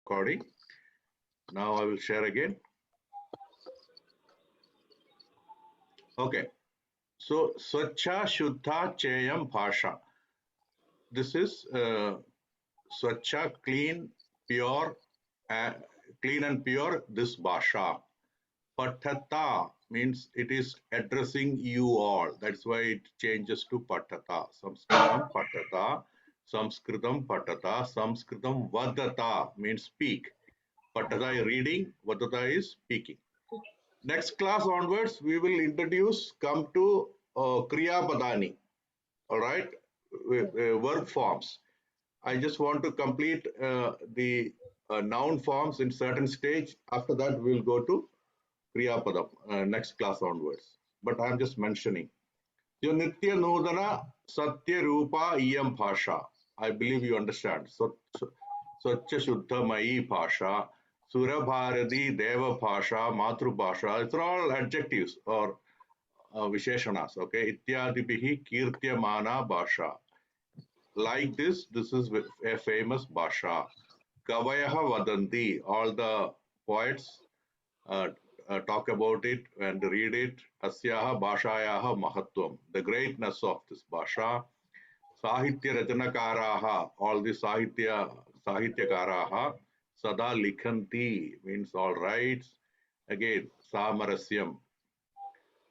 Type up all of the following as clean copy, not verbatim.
recording. Now I will share again. Okay. So, Swachha Shuddha Cheyam Bhasha. This is Swachha, clean, pure, clean and pure, this Bhasha. Patata means it is addressing you all. That's why it changes to Patata. Samskritam Patata, Samskritam Patata, Samskritam Vadata means speak. Patata is reading, Vadata is speaking. Next class onwards, we will come to Kriya Padani. All right, verb forms. I just want to complete the noun forms in certain stage. After that, we'll go to Kriya Padam next class onwards. But I'm just mentioning. Your Nitya Nodana Satya Rupa Iyam Bhasha. I believe you understand. So, Swachha Shuddha Mai Bhasha, Surabharati Deva Bhasha, Matru Bhasha. It's all adjectives or Visheshanas. Okay. Ityadibihi Kirtyamana Bhasha. Like this is a famous Bhasha. Kavayaha Vadanti. All the poets talk about it and read it. Asyaha Bhashayaha Mahatvam. The greatness of this Bhasha. Sahitya Rajanakaraha. All the Sahityakaraha. Sada Likhanti means all writes. Again, Samarasyam.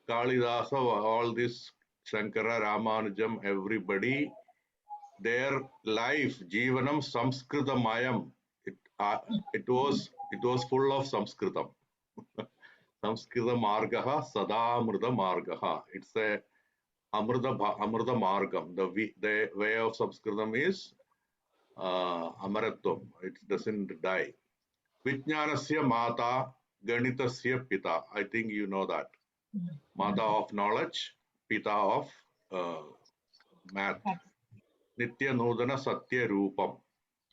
Kalidasa, all this Shankara, Ramanujam, everybody, their life, Jivanam Samskritamayam. It was full of Sanskritam. Samskrita Margaha, Sadamrita Margaha. It's a Amrita Margam. The way of Sanskritam is Amaratvam. It doesn't die. Vijnanasya Mata, Ganitasya Pita. I think you know that. Mata of knowledge, Pita of math. Nitya Nodana Satya Rupam.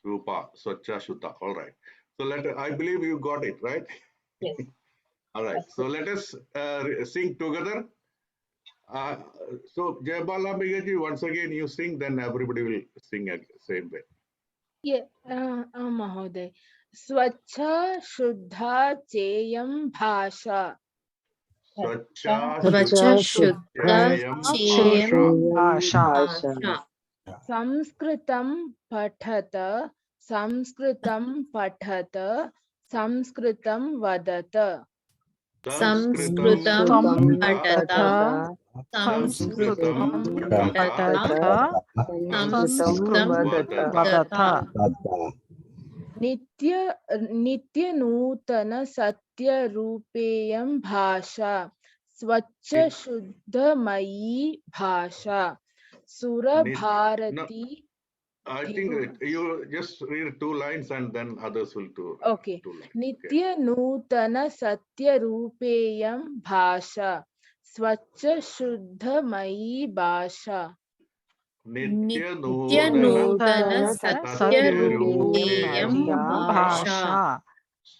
Rupa, Swachha Shuddha. All right. So I believe you got it, right? Yes. All right. So let us sing together. So Jayabala Bigaji, once again you sing, then everybody will sing at the same way. Yeah, Mahoday. Swachha Shuddha Cheyam Bhasha. Swachha Shuddha Cheyam Bhasha. Samskritam Pathata, Samskritam Pathata, Samskritam Vadata. Samskritam Patata, Samskritam Patata, Samskritam Vadata. Nitya Nutana Satya Rupeyam Bhasha. Swachha Shuddha Mayi Bhasha. Sura Bharati. I think you just read 2 lines and then others will do. Okay. 2 lines. Nitya Nutana Satya Rupeyam Bhasha. Swachha Shuddha Mayi Bhasha. Nitya Nutana Satya Rupeyam Bhasha.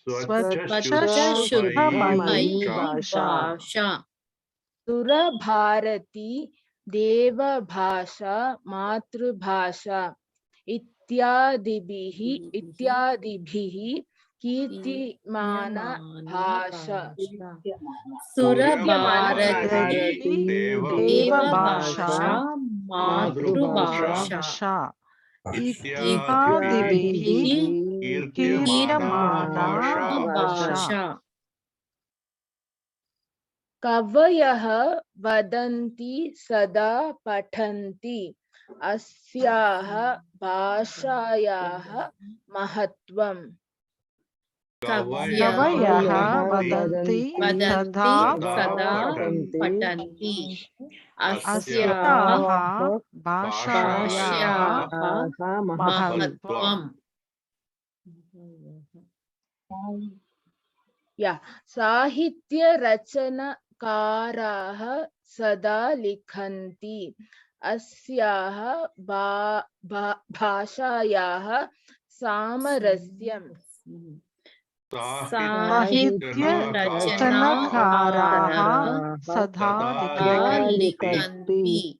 Swachha Shuddha Mayi Bhasha. Sura Bharati Deva Bhasha Matru Bhasha Ityadibhihi Kirtimana Bhasha. Sura Bharati Deva Bhasha Matru Bhasha. Ityadibhihi Kirtimana Bhasha. Kavayaha vadanti sada pathanti asyaha bhashayaha mahatvam. Kavayaha vadanti sada patanti asyaha bhashayaha mahatvam. Yeah, Sahitya Rachana Karaha Sada Likhanti Asyaha Bhashayaha Samarasyam. Sahitya Rachanakaraha Sada Likhanti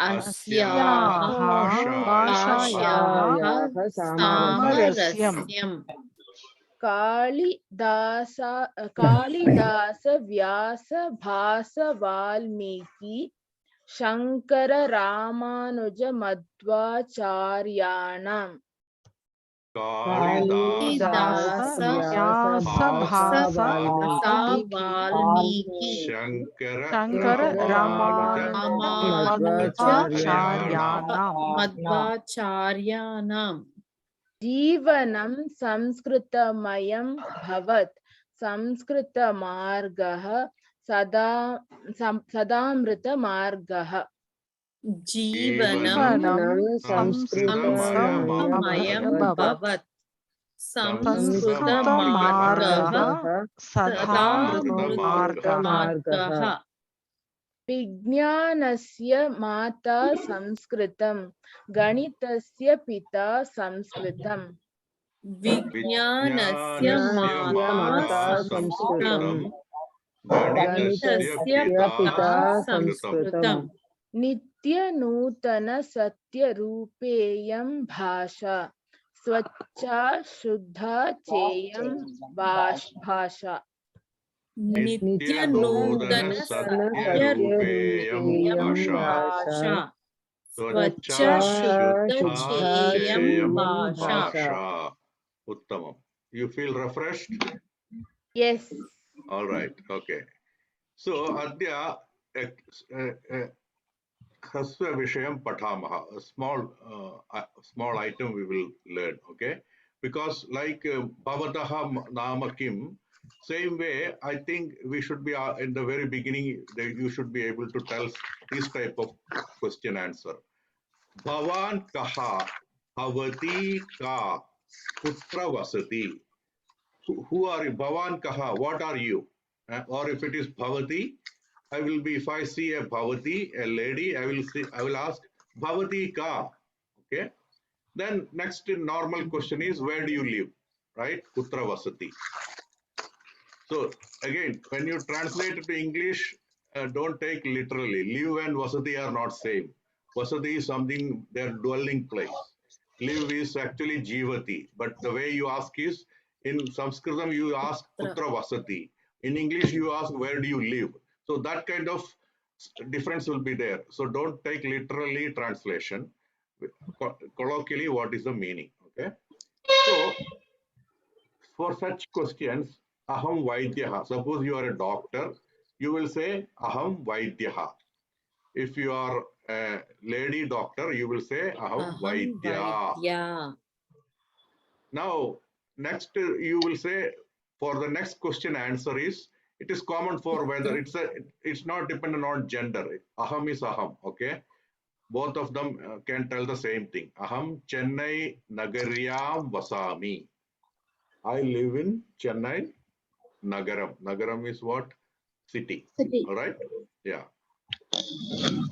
Asyaha Bhashayaha Samarasyam. Kalidas व्यास भास वाल्मीकि शंकर रामानुज मध्वाचार्याणां कालिदास व्यास भास वाल्मीकि शंकर शंकर रामानुज मध्वाचार्याणां मध्वाचार्याणां जीवनं संस्कृतमयं भवत् संस्कृतमार्गः सदामृतमार्गः जीवनं संस्कृतमयं भवत् संस्कृतमार्गः सदामृतमार्गः विज्ञानस्य माता संस्कृतं गणितस्य पिता संस्कृतम् विज्ञानस्य माता संस्कृतं गणितस्य पिता संस्कृतम् नित्यनूतन सत्यरूपेयं भाषा स्वच्छा शुद्धा चेयं भाषा नित्यनूतन सत्यरूपेयं भाषा स्वच्छा शुद्धा चेयं भाषा उत्तमम्. You feel refreshed? Yes. All right. Okay. So adya hasva vishayam pathamah. A small item we will learn. Okay. Because like bhavatah nama kim, same way I think we should be in the very beginning you should be able to tell this type of question answer. Bhavan kaha, bhavati ka, putra vasati. Who are you? Bhavan kaha, what are you? Or if it is bhavati, I will be, if I see a bhavati, a lady, I will ask bhavati ka. Okay. Then next normal question is where do you live? Right? Putra vasati. So again, when you translate it to English, don't take literally. Live and vasati are not same. Vasati is something, their dwelling place. Live is actually jivati, but the way you ask is, in Sanskritam you ask putra vasati. In English you ask where do you live. So that kind of difference will be there. So don't take literally translation. Colloquially, what is the meaning? Okay. So for such questions, aham vaidyaha. Suppose you are a doctor, you will say aham vaidyaha. If you are a lady doctor, you will say aham vaidya. Now, next you will say, for the next question answer is, it is common for whether it's not dependent on gender. Aham is aham, okay? Both of them can tell the same thing. Aham Chennai Nagaryam Vasami. I live in Chennai Nagaram. Nagaram is what? City. All right? Yeah.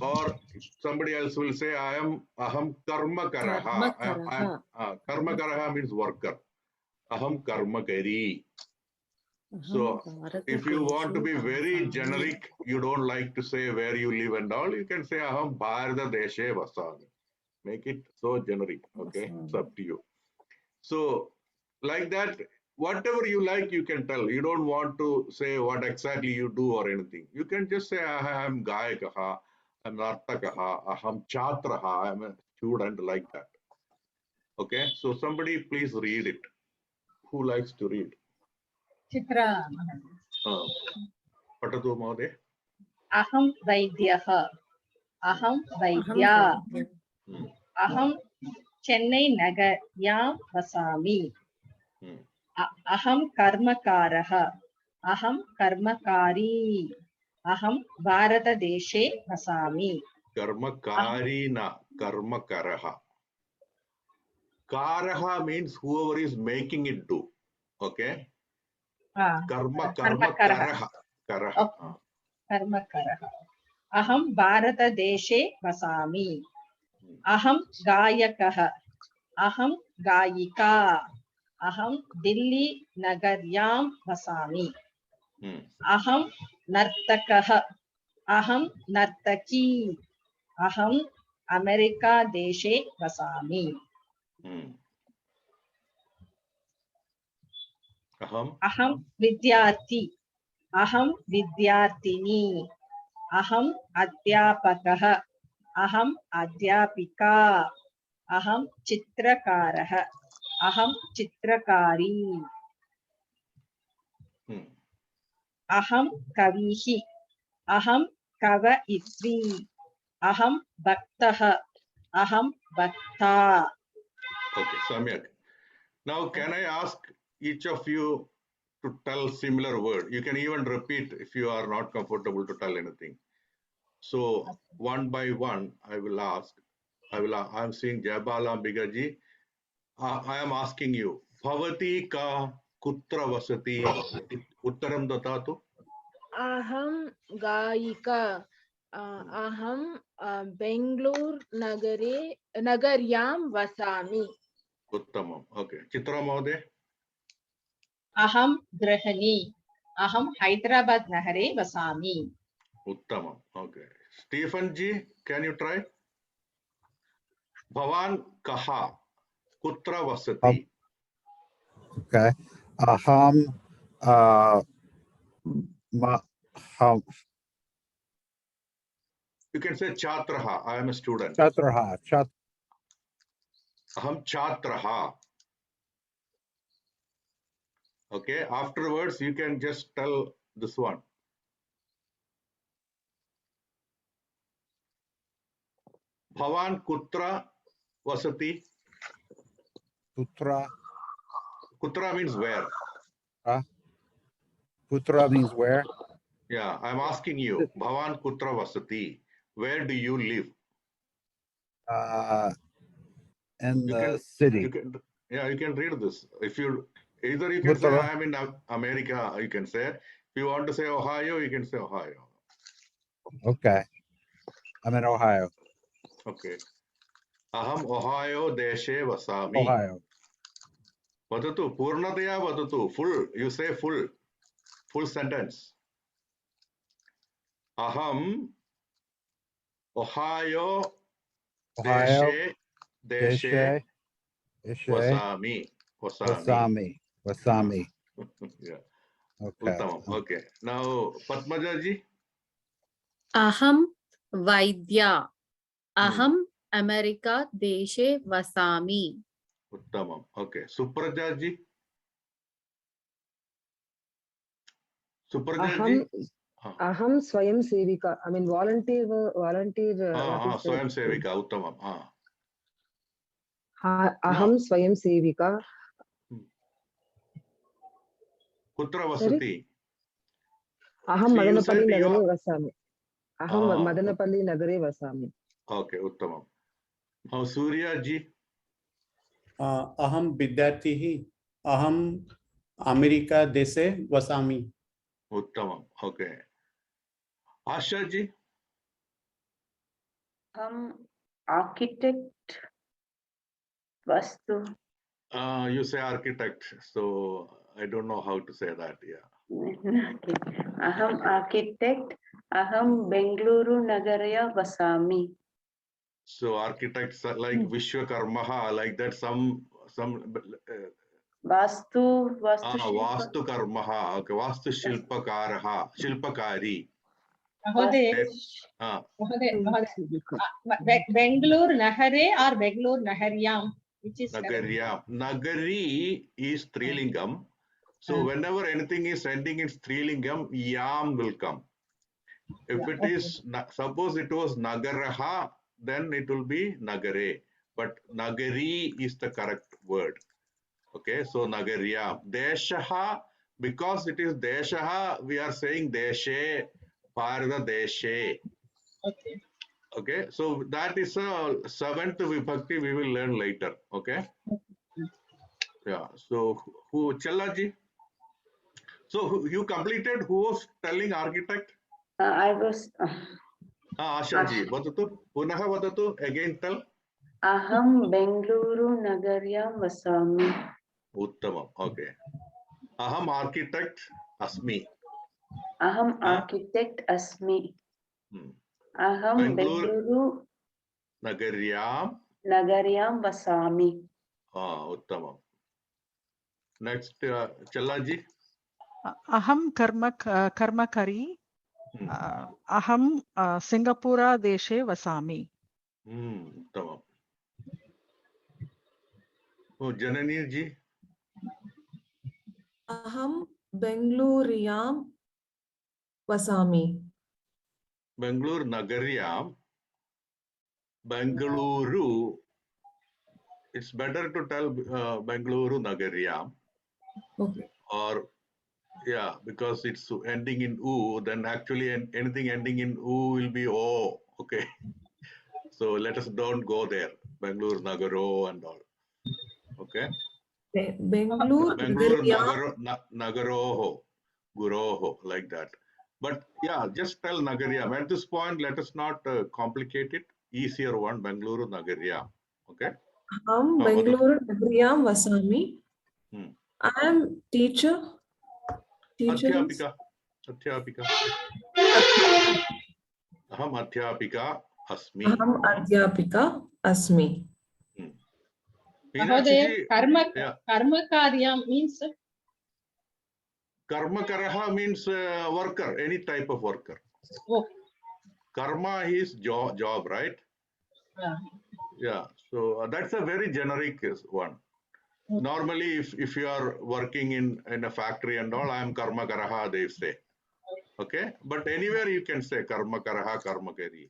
Or somebody else will say, aham karmakaraha. Karmakaraha means worker. Aham karmakari. So if you want to be very generic, you don't like to say where you live and all, you can say aham bharata deshe vasami. Make it so generic. Okay, it's up to you. So like that, whatever you like, you can tell. You don't want to say what exactly you do or anything. You can just say aham gayakaha, I'm nartakaha, aham chatraha, I'm a student, like that. Okay, so somebody please read it. Who likes to read? Chitra. Patatu Mahode. Aham Vaidyaha. Aham Vaidya. Aham Chennai Nagaryam Vasami. Aham Karmakaraha. Aham Karmakari. Aham Bharata Deshe Vasami. Karmakarina, Karmakaraha. Karaha means whoever is making it do. Okay. Karmakaraha. Karaha. Karmakaraha. Aham Bharata Deshe Vasami. Aham Gayakaha. Aham Gayika. Aham Delhi Nagaryam Vasami. Aham Nartakaha. Aham Nartaki. Aham America Deshe Vasami. Aham vidyarthi. Aham vidyarthini. Aham adhyapakah. Aham adhyapika. Aham chitrakarah. Aham chitrakari. Aham kavihi. Aham kavaitri. Aham bhaktah. Aham bhakta. Okay, Samyak. Now, can I ask each of you to tell similar word? You can even repeat if you are not comfortable to tell anything. So one by one, I will ask. I am seeing Jabala Bigaji. I am asking you. Bhavati ka kutra vasati iti uttaram datatu. अहं गायिका अहं बेङ्गलूर् नगर्यां वसामि Uttamam. Okay. Chitra Mahode. Aham grahani. Aham Hyderabad nagare vasami. Uttamam. Okay. Stephen ji, can you try? Bhavan kaha kutra vasati. Okay. Aham You can say chatraha. I am a student. Chatraha. Aham chatraha. Okay. Afterwards, you can just tell this one. Bhavan kutra vasati. Kutra means where. Putra means where? Yeah, I'm asking you. Bhavan kutra vasati. Where do you live? In You the can, city. you can read this. If you either you can say Putra. I am in America. You can say. If you want to say Ohio, you can say Ohio. Okay. I'm in Ohio. Okay. Aham Ohio deshe vasami. Ohio. Vadatu purnataya vadatu. Full. You say full sentence. Aham Ohio deshe vasami. Vasami. Yeah. Okay. Uttamam. Okay. Now Padmaja ji. अहं वैद्या अहं America देशे वसामि Uttamam. Okay. Supraja ji. Supraja ji. Aham Swayam Sevika. I mean volunteer. What is Swayam Sevika. Uttamam. Aham Swayam Sevika. Kutra vasati. Aham See, you Madanapalli said you Nagare are. Vasami. Aham Madanapalli Nagare Vasami. Okay. Uttamam. Now Surya ji. अहम विद्यार्थी अहम America देशे वसामि Uttamam. Okay. Asha ji. हम architect वस्तु You say architect, so I don't know how to say that. Yeah. अहम architect अहम बेंगलुरु नगरे वसामि So architects are like Vishwakarmaha, like that. Some vastu Vastu Karmaha. Okay. Vastu Shilpakaraha. Shilpakari. Mahoday. Bengaluru nagare or Bengaluru nagaryam? Which is Nagaryam. Nagari is Strilingam. So whenever anything is ending in Strilingam, yam will come. If it is, suppose it was Nagaraha, then it will be Nagare. But Nagari is the correct word. Okay, so Nagaryam. Deshaha, because it is Deshaha, we are saying Deshe, Bharata Deshe. Okay. Okay, so that is a seventh vibhakti we will learn later. Okay. Yeah. So who Challaji? So you completed. Who was telling architect? I was Ashaji. Vadatu. Punaha vadatu. Again tell. अहम बेंगलुरु नगरे वसामि Uttamam. Okay. Aham architect asmi. अहम architect अस्मि अहम Bengaluru Bengaluru Nagaryam. नगरे वसामि Uttamam. Next, Challaji. Aham karmakari. Hmm. Aham Singapura deshe vasami. Tamam. Oh, Janani ji. Aham Bengaluriyam Vasami. Bangalore Nagaryam. Bengaluru. It's better to tell Bengaluru Nagaryam. Okay. Or yeah, because it's ending in U, then actually anything ending in U will be O. Okay. So let us don't go there. Bangalore Nagaro and all. Okay. Bengaluru Bangalore Nagariyam. Nagaroho, Guroho, like that. But yeah, just tell Nagaryam. At this point, let us not complicate it. Easier one, Bangalore Nagaryam. Okay. Aham Bengaluru Nagariyam Vasami. Hmm. I am teacher. Teacher is Adhyapika. Adhyapika. Aham Adhyapika Asmi. Aham Adhyapika Asmi. Meenakshi Mahodaya, ji. Yeah. karmakaryam means Karmakaraha means worker, any type of worker. oh, Karma is job, right? Yeah. So that's a very generic one. Normally, if you are working in a factory and all, I am Karmakaraha, they say. Okay. But anywhere you can say Karmakaraha, Karmakari.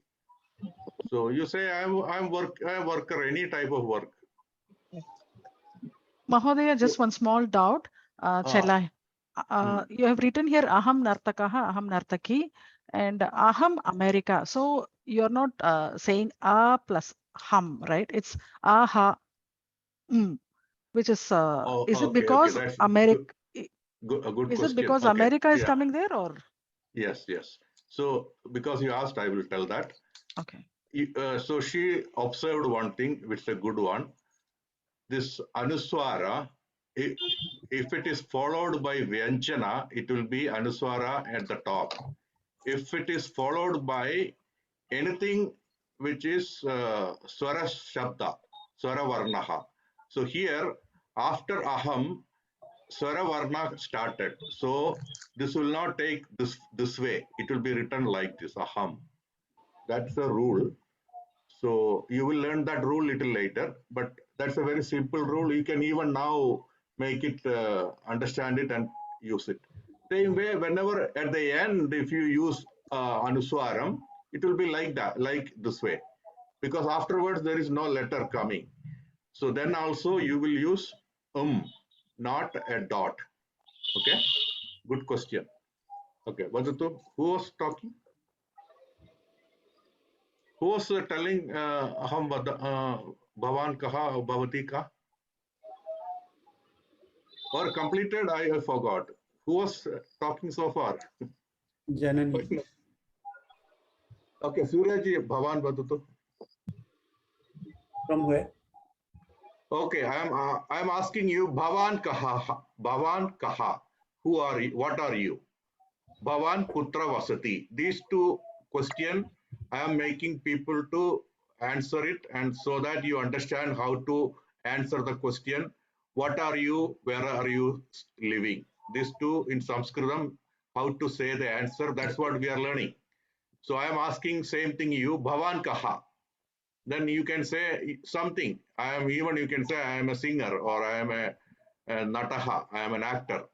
So you say I'm a worker, any type of work. Mahodaya, just one small doubt. Chellai. You have written here Aham Nartakaha, Aham Nartaki, and Aham America. So you're not saying A plus Ham, right? It's Aha, which is it Okay, because that's America? a good Is question. it because Okay. America is Yeah. coming there, or? Yes. So because you asked, I will tell that. Okay. So she observed one thing, which is a good one. This Anuswara, if it is followed by Vyanjana, it will be Anuswara at the top. If it is followed by anything which is Swara Shabda, Swara Varnaha. So here, after Aham, Swara Varna started. So this will not take this way. It will be written like this, Aham. That's the rule. So you will learn that rule little later, but that's a very simple rule. You can even now make it, understand it and use it. Same way, whenever at the end, if you use Anuswaram, it will be like that, like this way, because afterwards there is no letter coming. So then also you will use not a dot. Okay, good question. Okay, Vadatu, who was talking? Who was telling aham bhavan kaha bhavati ka? Or completed? I forgot. Who was talking so far? Janani. Okay, Suryaji, bhavan vadatu. From where? Okay, I am asking you bhavan kaha. Bhavan kaha. Who are you? What are you? Bhavan kutra vasati. These two questions I am making people to answer it, and so that you understand how to answer the question. What are you? Where are you living? These two in Sanskritam, how to say the answer. That's what we are learning. So I am asking same thing you. Bhavan kaha. Then you can say something. You can say I am a singer, or I am a nataha. I am an actor.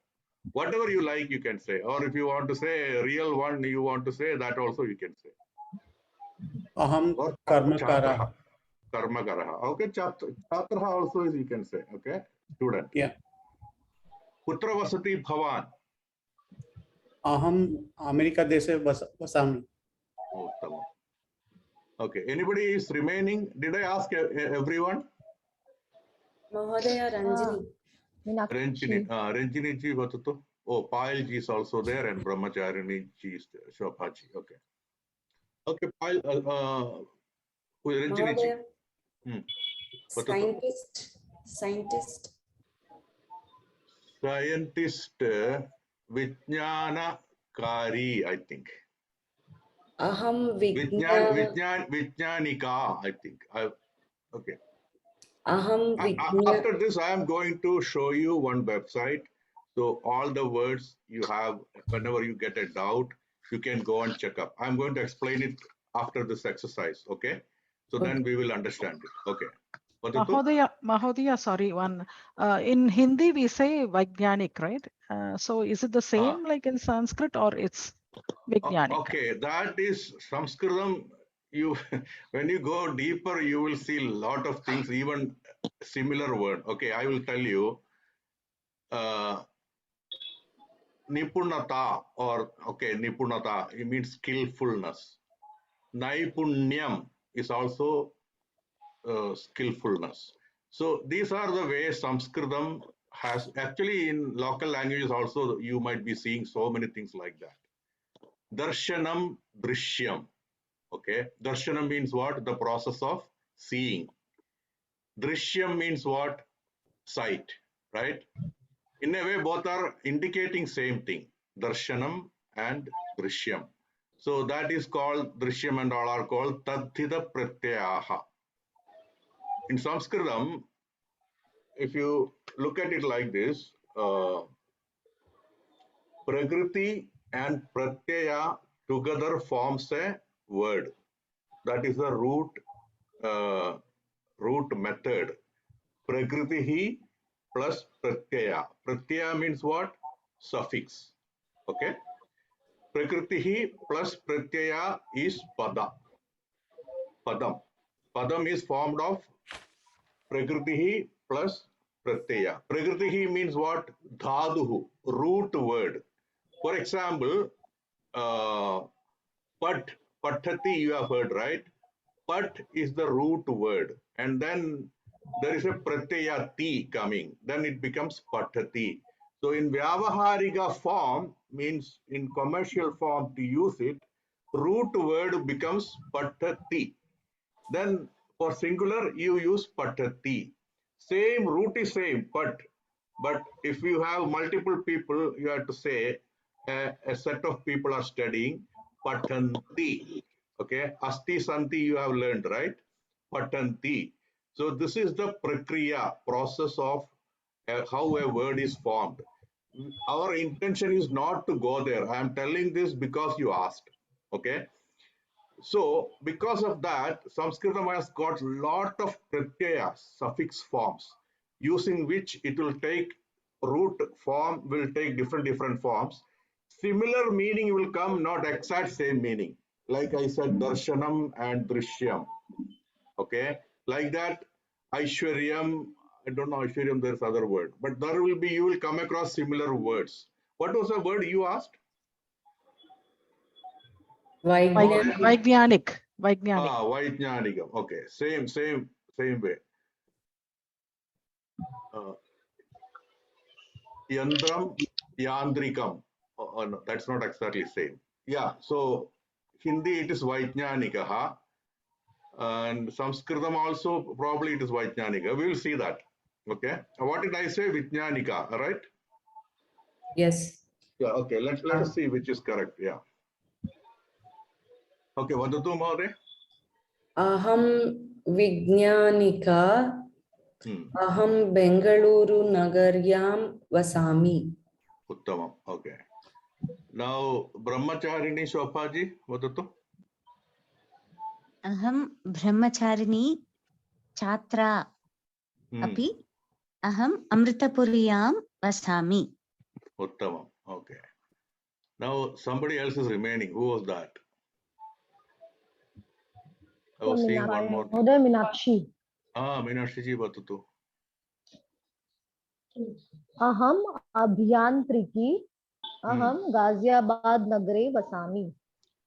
Whatever you like, you can say. Or if you want to say a real one, you want to say that also you can say. Aham Or karmakara. Karmakaraha. Okay, Chatraha also is you can say. Okay, student. Yeah. Kutra vasati bhavan. Aham America deshe vasami. Oh, tamam. Okay, anybody is remaining? Did I ask everyone? Mahodaya Ranjini. Ranjini ji vatatu. Oh, Payal ji is also there, and Brahmacharini ji is there. Shobha ji. Okay. Okay, Payal, Ranjini ji. Scientist. Scientist, Vijnanakari, I think. Aham Vijnanika, I think. Okay. Aham After this, I am going to show you one website. So all the words you have, whenever you get a doubt, you can go and check up. I'm going to explain it after this exercise, okay? So then we will understand it, okay? Mahodaya, sorry, one. In Hindi, we say Vaigyanik, right? So is it the same like in Sanskrit or it's Vaigyanik? Okay, that is Sanskritam. You, when you go deeper, you will see a lot of things, even similar word. Okay, I will tell you. Nipunata or Nipunata, it means skillfulness. Naipunyam is also skillfulness. So these are the ways Sanskritam has, actually in local languages also you might be seeing so many things like that. Darshanam, Drishyam. Okay, Darshanam means what? The process of seeing. Drishyam means what? Sight, right? In a way, both are indicating same thing, Darshanam and Drishyam. So that is called Drishyam and all are called Tadhita Pratyaha. In Sanskritam, if you look at it like this, Prakriti and Pratyaya together forms a word. That is the root method. Prakriti plus Pratyaya. Pratyaya means what? Suffix. Okay. Prakriti plus Pratyaya is Pada. Padam. Padam is formed of Prakriti plus Pratyaya. Prakriti means what? Dhaduhu, root word. For example, Pat, Pathati you have heard, right? Pat is the root word. And then there is a Pratyaya Ti coming. Then it becomes Pathati. So in Vyavaharika form, means in commercial form to use it, root word becomes Pathati. Then for singular, you use Pathati. Same root is same, but if you have multiple people, you have to say a set of people are studying Pathanti. Okay, Asti Santi you have learned, right? Patanti. So this is the prakriya, process of how a word is formed. Our intention is not to go there. I am telling this because you asked. Okay. So because of that, Sanskritam has got lot of pratyaya, suffix forms, using which it will take root form, will take different forms. Similar meaning will come, not exact same meaning. Like I said, darshanam and drishyam. Okay, like that, Aishwaryam, I don't know Aishwaryam, there's other word, but there will be, you will come across similar words. What was the word you asked? Vaigyanik. Vaijnanikam. Okay, same way. Yandram, Yandrikam. Oh, no, that's not exactly same. Yeah, so Hindi it is Vaijnanikaha. And Sanskritam also probably it is Vaijnanika. We will see that. Okay. What did I say? Vijnanika, right? Yes. Yeah, okay. Let us see which is correct. Yeah. Okay, Vadatu Mahoday. Aham Vijnanika. Aham Bengaluru Nagaryam Vasami. Uttamam. Okay. Now, Brahmacharini Shobhaji, Vadatu. Aham Brahmacharini Chatra api aham Amritapuriyam vasami. Uttamam. Okay. Now, somebody else is remaining. Who was that? I was seeing one more. Meenakshi. Meenakshi ji, Vadatu. Aham Abhiyantriki. Aham Ghaziabad Nagare Vasami.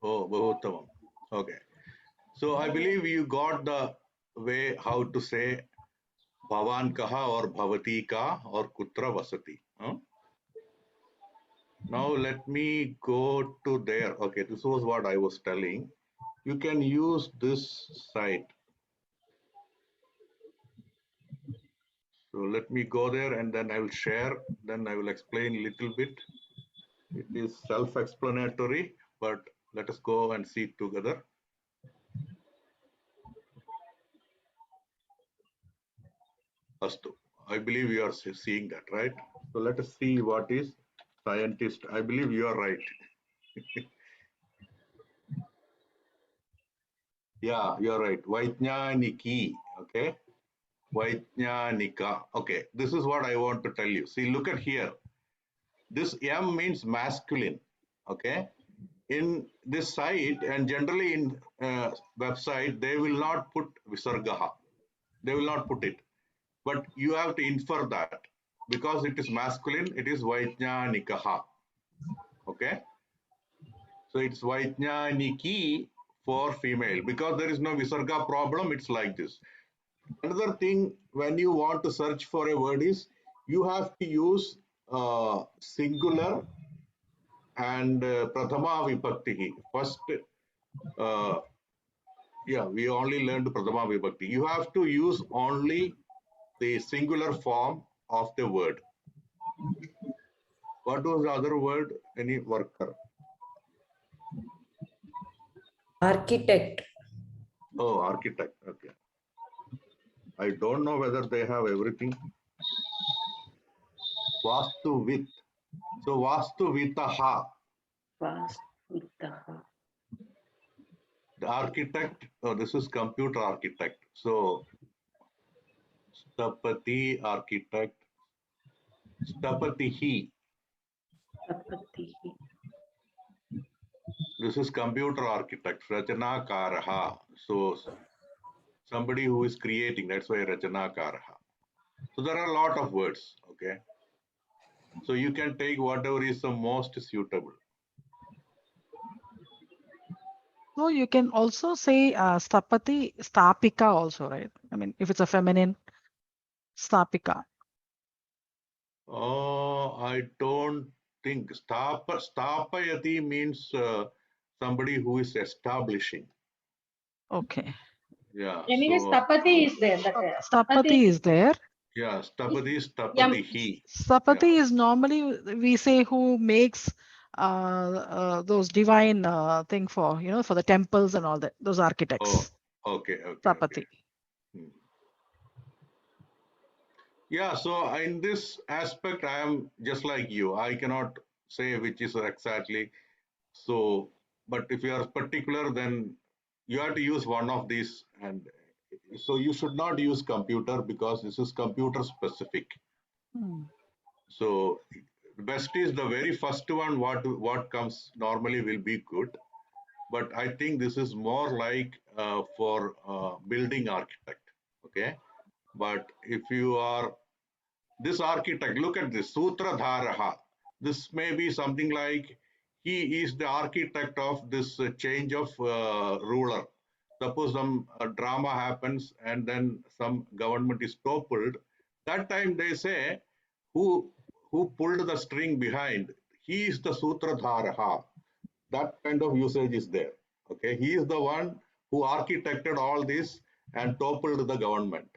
Oh, Bahuttamam. Okay. So I believe you got the way how to say Bhavan Kaha or Bhavati Ka or Kutra Vasati. Huh? Now let me go to there. Okay, this was what I was telling. You can use this site. So let me go there and then I will share. Then I will explain a little bit. It is self-explanatory, but let us go and see it together. Astu. I believe you are seeing that, right? So let us see what is scientist. I believe you are right. Yeah, you're right. Vaijnaniki. Okay. Vaijnanika. Okay. This is what I want to tell you. See, look at here. This M means masculine. Okay. In this site and generally in website, they will not put visargaha. They will not put it. But you have to infer that because it is masculine, it is Vaijnanikaha. Okay. So it's Vaijnaniki for female because there is no visarga problem. It's like this. Another thing, when you want to search for a word is you have to use singular and prathama vibhakti. First, yeah, we only learned prathama vibhakti. You have to use only the singular form of the word. What was the other word? Any worker? Architect. Oh, architect. Okay. I don't know whether they have everything. Vastu with. So Vastu Vitaha. The architect, oh, this is computer architect. So Stapati architect, Stapatihi. This is computer architect, Rachana Karaha. So somebody who is creating, that's why Rachana Karaha. So there are a lot of words, okay? So you can take whatever is the most suitable. So you can also say stapati, stapika also, right? I mean, if it's a feminine, stapika. Oh, I don't think Stapayati means somebody who is establishing. Okay. Yeah. Anyway, So Stapati is there. Stapati is there. yeah, Stapati, Stapatihi. Stapati Yeah. is normally we say who makes those divine thing for, you know, for the temples and all that, those architects. Oh, okay, okay. Stapati. Okay. Yeah, so in this aspect, I am just like you. I cannot say which is exactly. So, but if you are particular, then you have to use one of these. And so you should not use computer because this is computer specific. So best is the very first one. What comes normally will be good. But I think this is more like for building architect. Okay. But if you are this architect, look at this, Sutradharaha. This may be something like he is the architect of this change of ruler. Suppose some drama happens and then some government is toppled. That time they say, who pulled the string behind? He is the Sutradharaha. That kind of usage is there. Okay, he is the one who architected all this and toppled the government,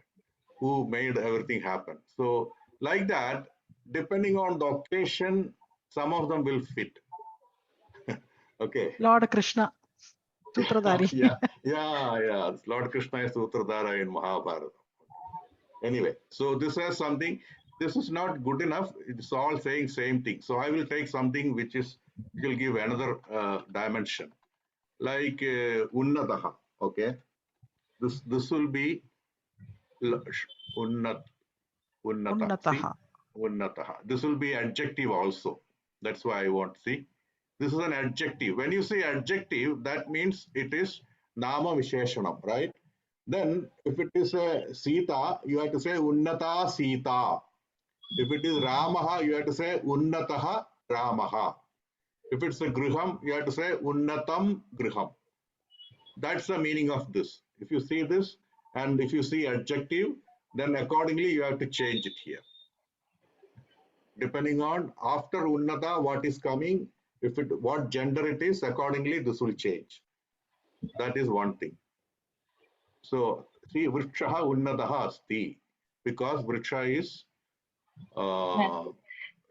who made everything happen. So like that, depending on the occasion, some of them will fit. Okay. Lord Krishna, Sutradhari. yeah. Lord Krishna is Sutradhara in Mahabharata. Anyway, so this is something, this is not good enough. It's all saying same thing. So I will take something which will give another dimension. Like Unnataha, okay? This will be Unnat. Unnata. See, Unnataha. This will be adjective also. That's why I want to see. This is an adjective. When you say adjective, that means it is Nama Visheshanam, right? Then if it is a Sita, you have to say Unnata Sita. If it is Ramaha, you have to say Unnataha Ramaha. If it's a Griham, you have to say Unnatam Griham. That's the meaning of this. If you see this and if you see adjective, then accordingly you have to change it here. Depending on after Unnata, what is coming, what gender it is, accordingly this will change. That is one thing. So see, Vrikshaha Unnataha Asti, because Vriksha is,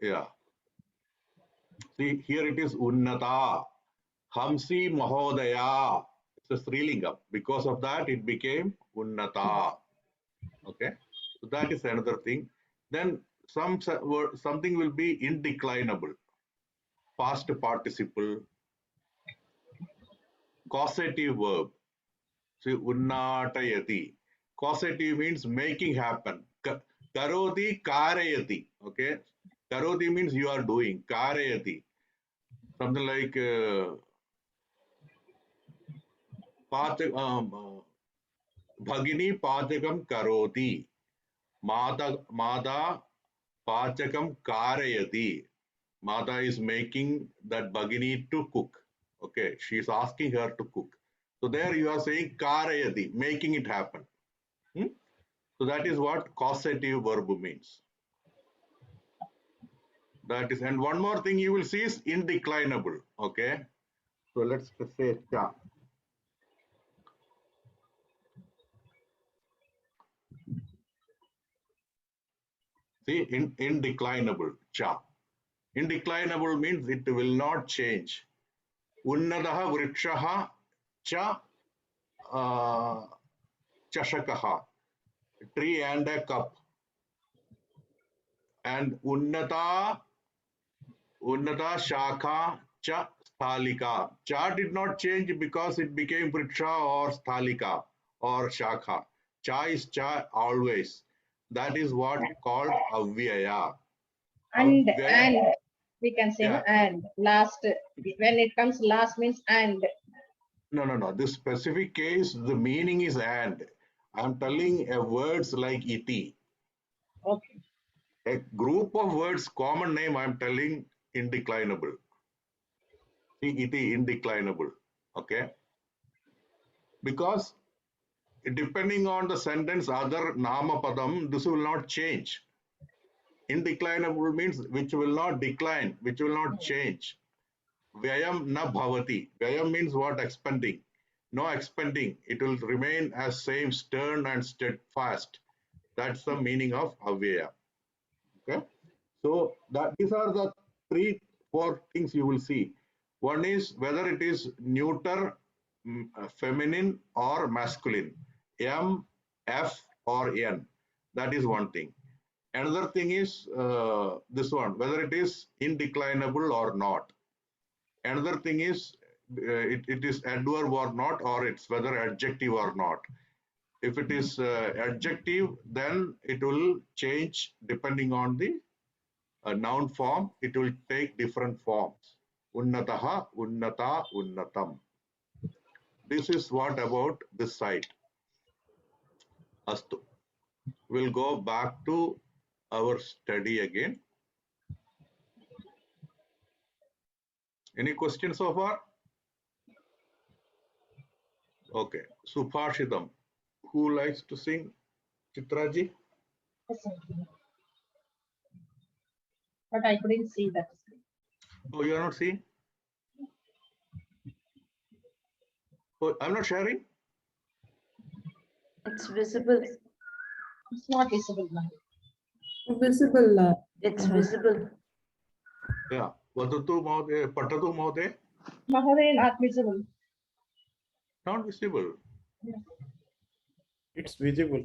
yeah. See, here it is Unnata, Hamsi Mahodaya. It's a Sri Lingam. Because of that, it became Unnata. Okay. So that is another thing. Then something will be indeclinable. Past participle, causative verb. So unnatayati. Causative means making happen. Karoti karayati. Okay. Karoti means you are doing. Karayati. Something like Bhagini Pachakam Karoti. Mada Pachakam Karayati. Mata is making that Bhagini to cook. Okay, she is asking her to cook. So there you are saying Karayati, making it happen. So that is what causative verb means. That is, and one more thing you will see is indeclinable. Okay, so let's say cha. See, indeclinable cha. Indeclinable means it will not change. Unnadaha vrikshaha cha chashakaha. Tree and a cup. And Unnata Shakha Cha Sthalika. Cha did not change because it became Vriksha or Sthalika or Shakha. Cha is Cha always. That is what called Avyaya. And Avyaya. and we can say Yeah. and last, when it comes last means and. No. This specific case, the meaning is and. I'm telling words like iti. Okay. A group of words, common name, I'm telling indeclinable. Iti indeclinable. Okay. Because depending on the sentence, other nama padam, this will not change. Indeclinable means which will not decline, which will not change. Vyayam na bhavati. Vyayam means what? Expending. No expending. It will remain as same, stern and steadfast. That's the meaning of avyaya. Okay. So these are the 3-4 things you will see. One is whether it is neuter, feminine or masculine. M, F or N. That is one thing. Another thing is this one, whether it is indeclinable or not. Another thing is it is adverb or not, or it's whether adjective or not. If it is adjective, then it will change depending on the noun form. It will take different forms. Unnataha, unnata, unnatam. This is what about this side. Astu. We'll go back to our study again. Any questions so far? Okay. Subhashitam. Who likes to sing? Chitraji? But I couldn't see that. Oh, you are not seeing? Oh, I'm not sharing? It's visible. It's not visible now. Visible. It's visible. Yeah. Vadatu Mahode, Patatu Mahode? Mahoday, not visible. Not visible. It's visible.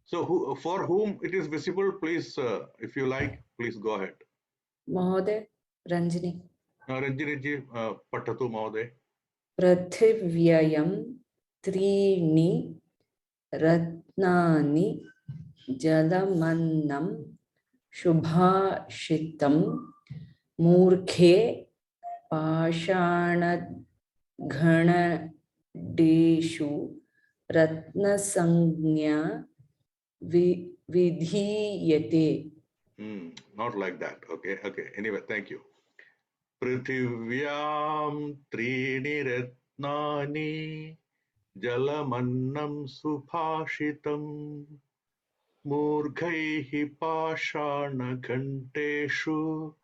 So for whom it is visible, please, if you like, please go ahead. Mahode, Ranjini. Ranjini, Patatu Mahode. Prathivyayam Trini Ratnani Jalamannam Shubhashitam Murkhe Pashanadghanadeshu Ratnasangnya Vidhiyate. Not like that. Okay. Anyway, thank you. Prithivyam Trini Ratnani Jalamannam Subhashitam Murghaihi Pashana Ghanteshu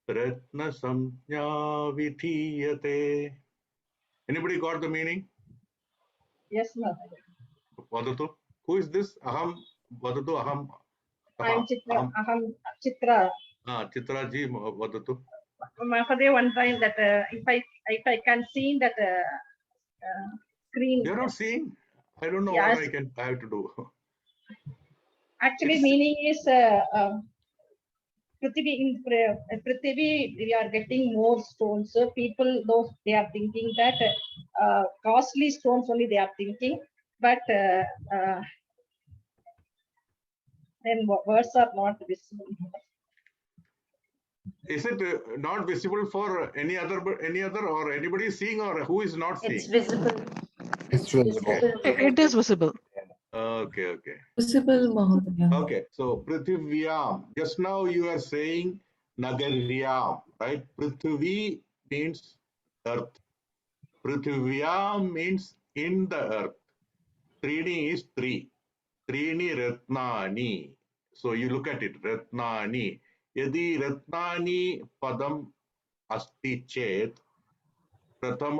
Ratna Samjna Vidhiyate. Anybody got the meaning? Yes, ma'am. Vadatu. Who is this? Aham. Vadatu Aham. I'm Chitra. Aham Chitra. Chitra ji, Vadatu. Mahadev, one time that if I can see that screen. You're not seeing? I don't know Yes. what I have to do. Actually, meaning is Prithvi, in Prithvi, we are getting more stones. So people, those they are thinking that costly stones only they are thinking, but then words are not visible. Is it not visible for any other or anybody seeing, or who is not seeing? It's visible. It's visible. It is visible. Okay, okay. Visible, Mahodaya. Okay, so Prithvivyam. Just now you are saying Nagaryam, right? Prithvi means earth. Prithvivyam means in the earth. Trini is three. Trini Ratnani. So you look at it, Ratnani. Yadi Ratnani Padam Asti Chet. Pratham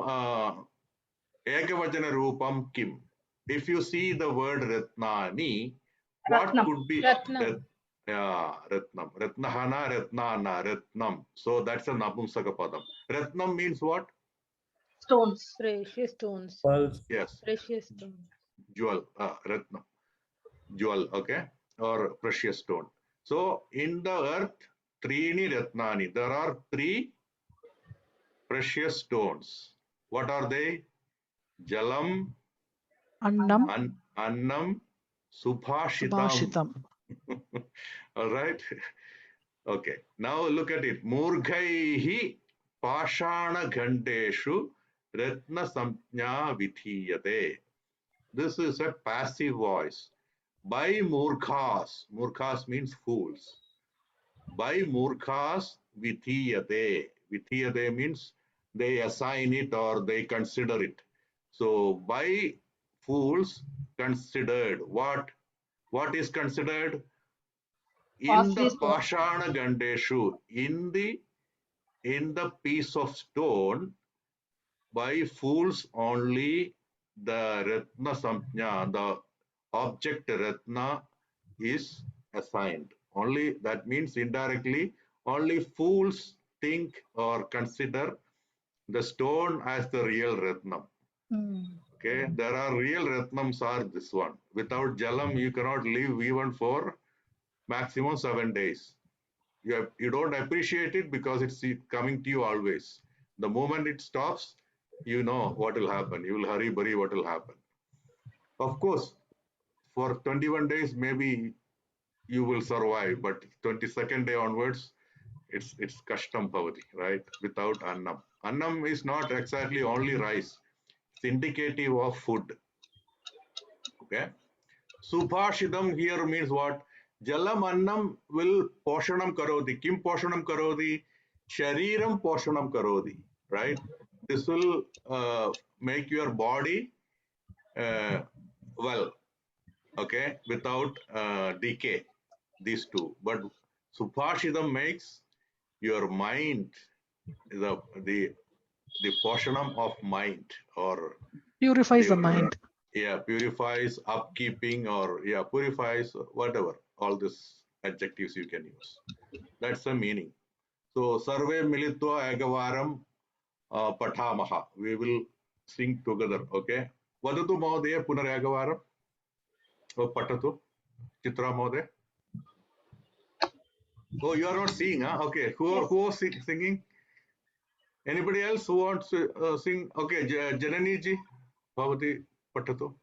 Ekavachana Rupam Kim. If you see the word Ratnani, what Ratnam. could be Ratnam. Ratnam. Ratnahana, Ratnana, Ratnam. So that's a Napumsaka Padam. Ratnam means what? Stones. Precious stones. Pearls. Yes, Precious stones. jewel, Ratnam. Jewel, okay? Or precious stone. So in the earth, Trini Ratnani. There are three precious stones. What are they? Jalam, Annam, Annam, Subhashitam. Subhashitam. All right. Okay. Now look at it. Murghaihi Pashana Ghandeshu Ratna Samjna Vithiyate. This is a passive voice. By Murkhas. Murkhas means fools. By Murkhas Vithiyate. Vithiyate means they assign it or they consider it. So by fools considered. What is considered? In the Pashana Gandeshu, in the piece of stone, by fools only the Ratna Samjna, the object Ratna is assigned. Only that means indirectly, only fools think or consider the stone as the real Ratnam. Okay, there are real Ratnams are this one. Without Jalam, you cannot live even for maximum 7 days. You don't appreciate it because it's coming to you always. The moment it stops, you know what will happen. You will hurry, burry, what will happen. Of course, for 21 days, maybe you will survive, but 22nd day onwards, it's kashtam bhavati, right? Without annam. Annam is not exactly only rice. It's indicative of food. Okay. Subhashidam here means what? Jalam annam will poshanam karodi. Kim poshanam karodi? Shariram poshanam karodi. Right? This will make your body well, okay, without decay. These two. But Subhashidam makes your mind the poshanam of mind, or Purifies the your mind. purifies, upkeeping, or purifies, whatever, all these adjectives you can use. That's the meaning. So sarve militva ekavaram patamaha. We will sing together. Okay. Vadatu mahodaya punar ekavaram. Patatu. Chitra mahodaya. Oh, you are not seeing, huh? Okay. Who is singing? Anybody else who wants to sing? Okay, Janani ji, bhavati patatu.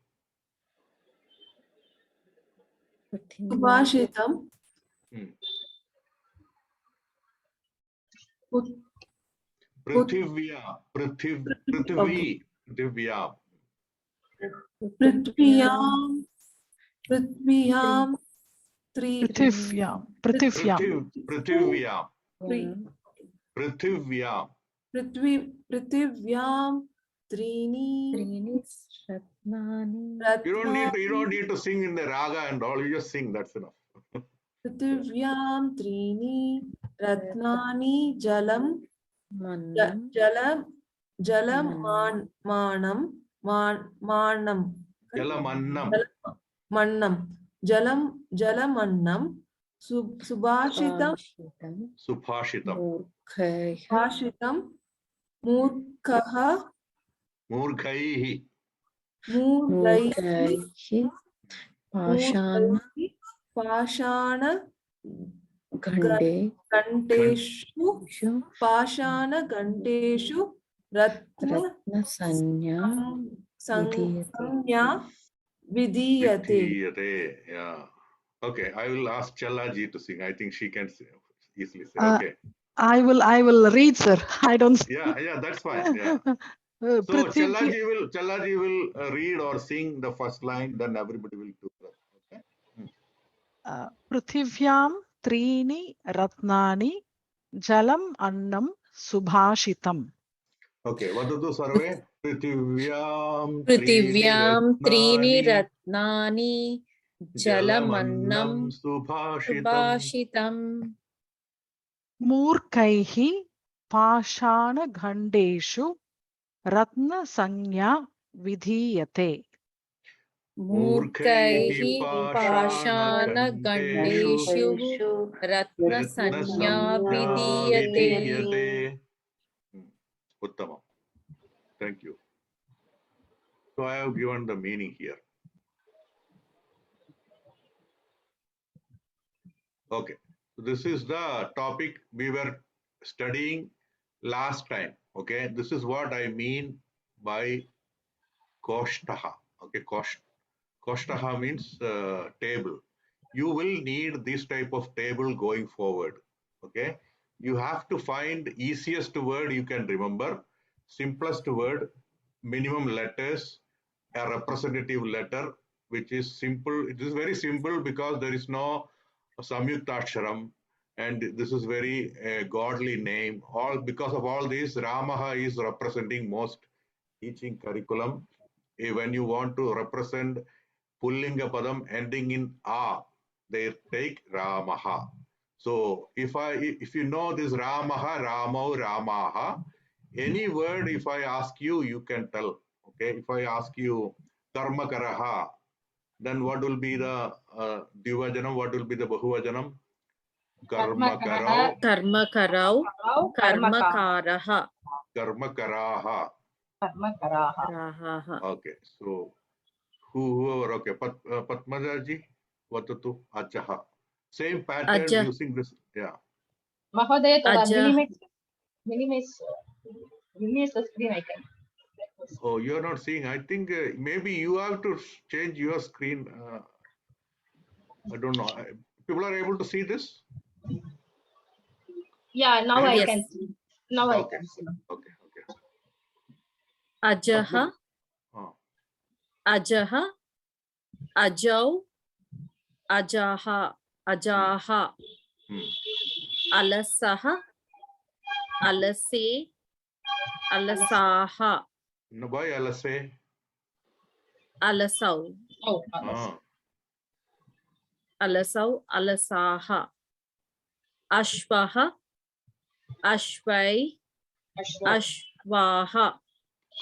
Subhashitam. Prithivya. Prithviyam. Prithviyam. Prithivya. Prithvyam. Trini. Ratnani. You don't need to sing in the raga and all. You just sing. That's enough. Prithvyam. Trini. Ratnani. Jalam. Jalam. Manam. Mannam. Jalamannam. Subhashitam. Murkhaha. Murghaihi. Murghaihi. पाषाण Ghande. घण्टेषु पाषाणघण्टेषु रत्न Ratna Sanya. संज्ञा विधीयते. Vidhiyate. Yeah. Okay, I will ask Chalaji to sing. I think she can easily say. Uh, Okay. I will read, sir. I don't. Yeah, that's fine. Yeah. So Chalaji will read or sing the first line, then everybody will do that. Okay. Prithivyaam Trini Ratnani Jalam Annam Subhashitam. Okay. Vadatu sarve. Prithivyaam Prithivyaam Trini Ratnani Ratnani Jalamannam Subhashitam. Subhashitam. Murkaihi Pashana Ghandeshu Ratna Sanya Vidhiyate. Murkaihi Pashana Pashana Gandeshu Ratna Sanya Vidiyate. Vidhiyate. Uttama. Thank you. So I have given the meaning here. Okay. So this is the topic we were studying last time. Okay. This is what I mean by Koshtaha. Okay. Koshtaha means table. You will need this type of table going forward. Okay. You have to find easiest word you can remember, simplest word, minimum letters, a representative letter, which is simple. It is very simple because there is no Samyuktaksharam, and this is very godly name. All because of all this, Ramaha is representing most teaching curriculum. When you want to represent Pullinga Padam ending in A, they take Ramaha. So if you know this Ramaha, Ramau, Ramaha, any word if I ask you, you can tell. Okay, if I ask you Karmakaraha, then what will be the Dvivajanam? What will be the Bahuvajanam? Karmakarau. Karmakarau Karmakaraha. Karmakaraha. Rahaha. Okay, so whoever, okay, Patmajaji, Vatatu, Ajaha. Same pattern Aja. using this, yeah. Mahodaya, thoda Aja. minimize the screen icon. Oh, you're not seeing. I think maybe you have to change your screen. I don't know. People are able to see this? Yeah, now Maybe. I Yes. can see. Now I Okay. can see. Okay. Ajaha. Ajaha. Ajau. Ajaha. Ajaha. Alasaha. Alase. Alasaha. No, why Alase? Alasau. Oh, Alasau. Alasaha. Ashvaha. Ashvai. Ashvaha.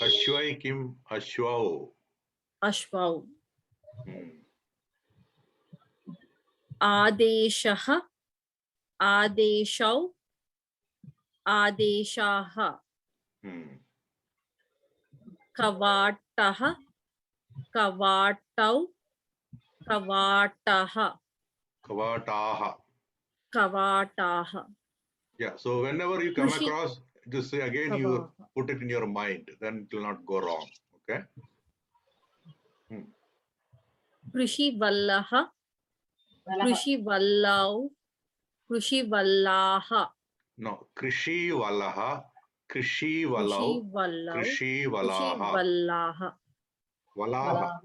Ashwai Kim Ashwau. Ashvau. Adeshaha. Adeshau. Adeshaha. Kavataha. Kavatau. Kavataha. Kavataha. Kavataha. Yeah, so whenever you come across this, again you put it in your mind, then it will not go wrong. Okay. Krishi Vallaha. Krishi Vallau. Krishi Vallaha. No, Krishi Vallaha. Krishi Vallau. Krishi Vallaha. Vallaha. Valaha.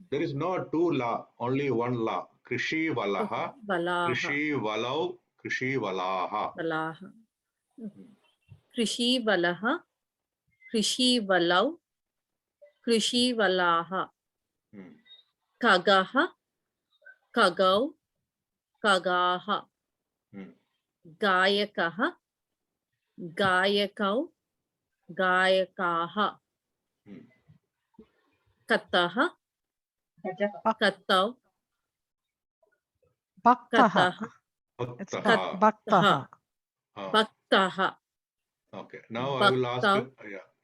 There is no two la, only one la. Krishi Valaha. Krishi Valau. Krishi Valaha. Valaha. Krishi Valaha. Krishi Valau. Krishi Valaha. Kagaha. Kagau. Kagaha. Gayakaha. Gayakau. Gayakaha. Kataha. Katau. Bhaktaha. It's Bhaktaha. Bhaktaha. Okay. Now I will ask.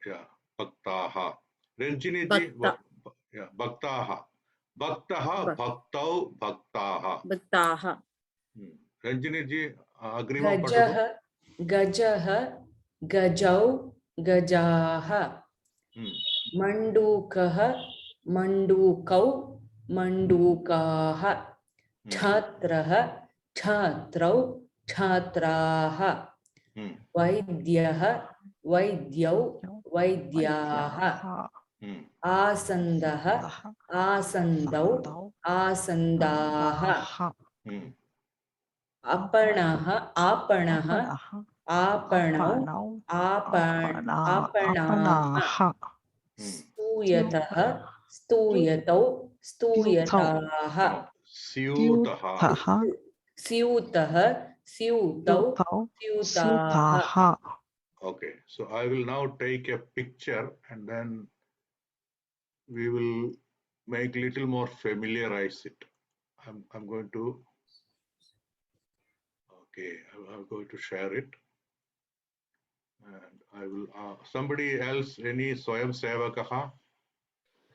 Yeah. Bhaktaha. Renjini ji. Yeah. Bhaktaha. Bhaktah, Bhaktau, Bhaktaha. Bhaktaha. Ranjini ji, agreement Gajah, Gajah, Gajau, Gajaha. Mandukah, Mandukau, Mandukaha. Chhatrah, Chhatrau, Chhatraha. Vaidyah, Vaidyau, Vaidyaha. Asandah, Asandau, Asandaha. Apanaha, Apanaha, Apanau, Apanaha. Stuyataha, Stuyatau, Stuyataha. Syutaha. Syutaha, Syutau, Syutaha. Okay, so I will now take a picture and then we will make little more familiarize it. I'm going to, okay, I'm going to share it. And I will, somebody else, any Swayam Sevakaha?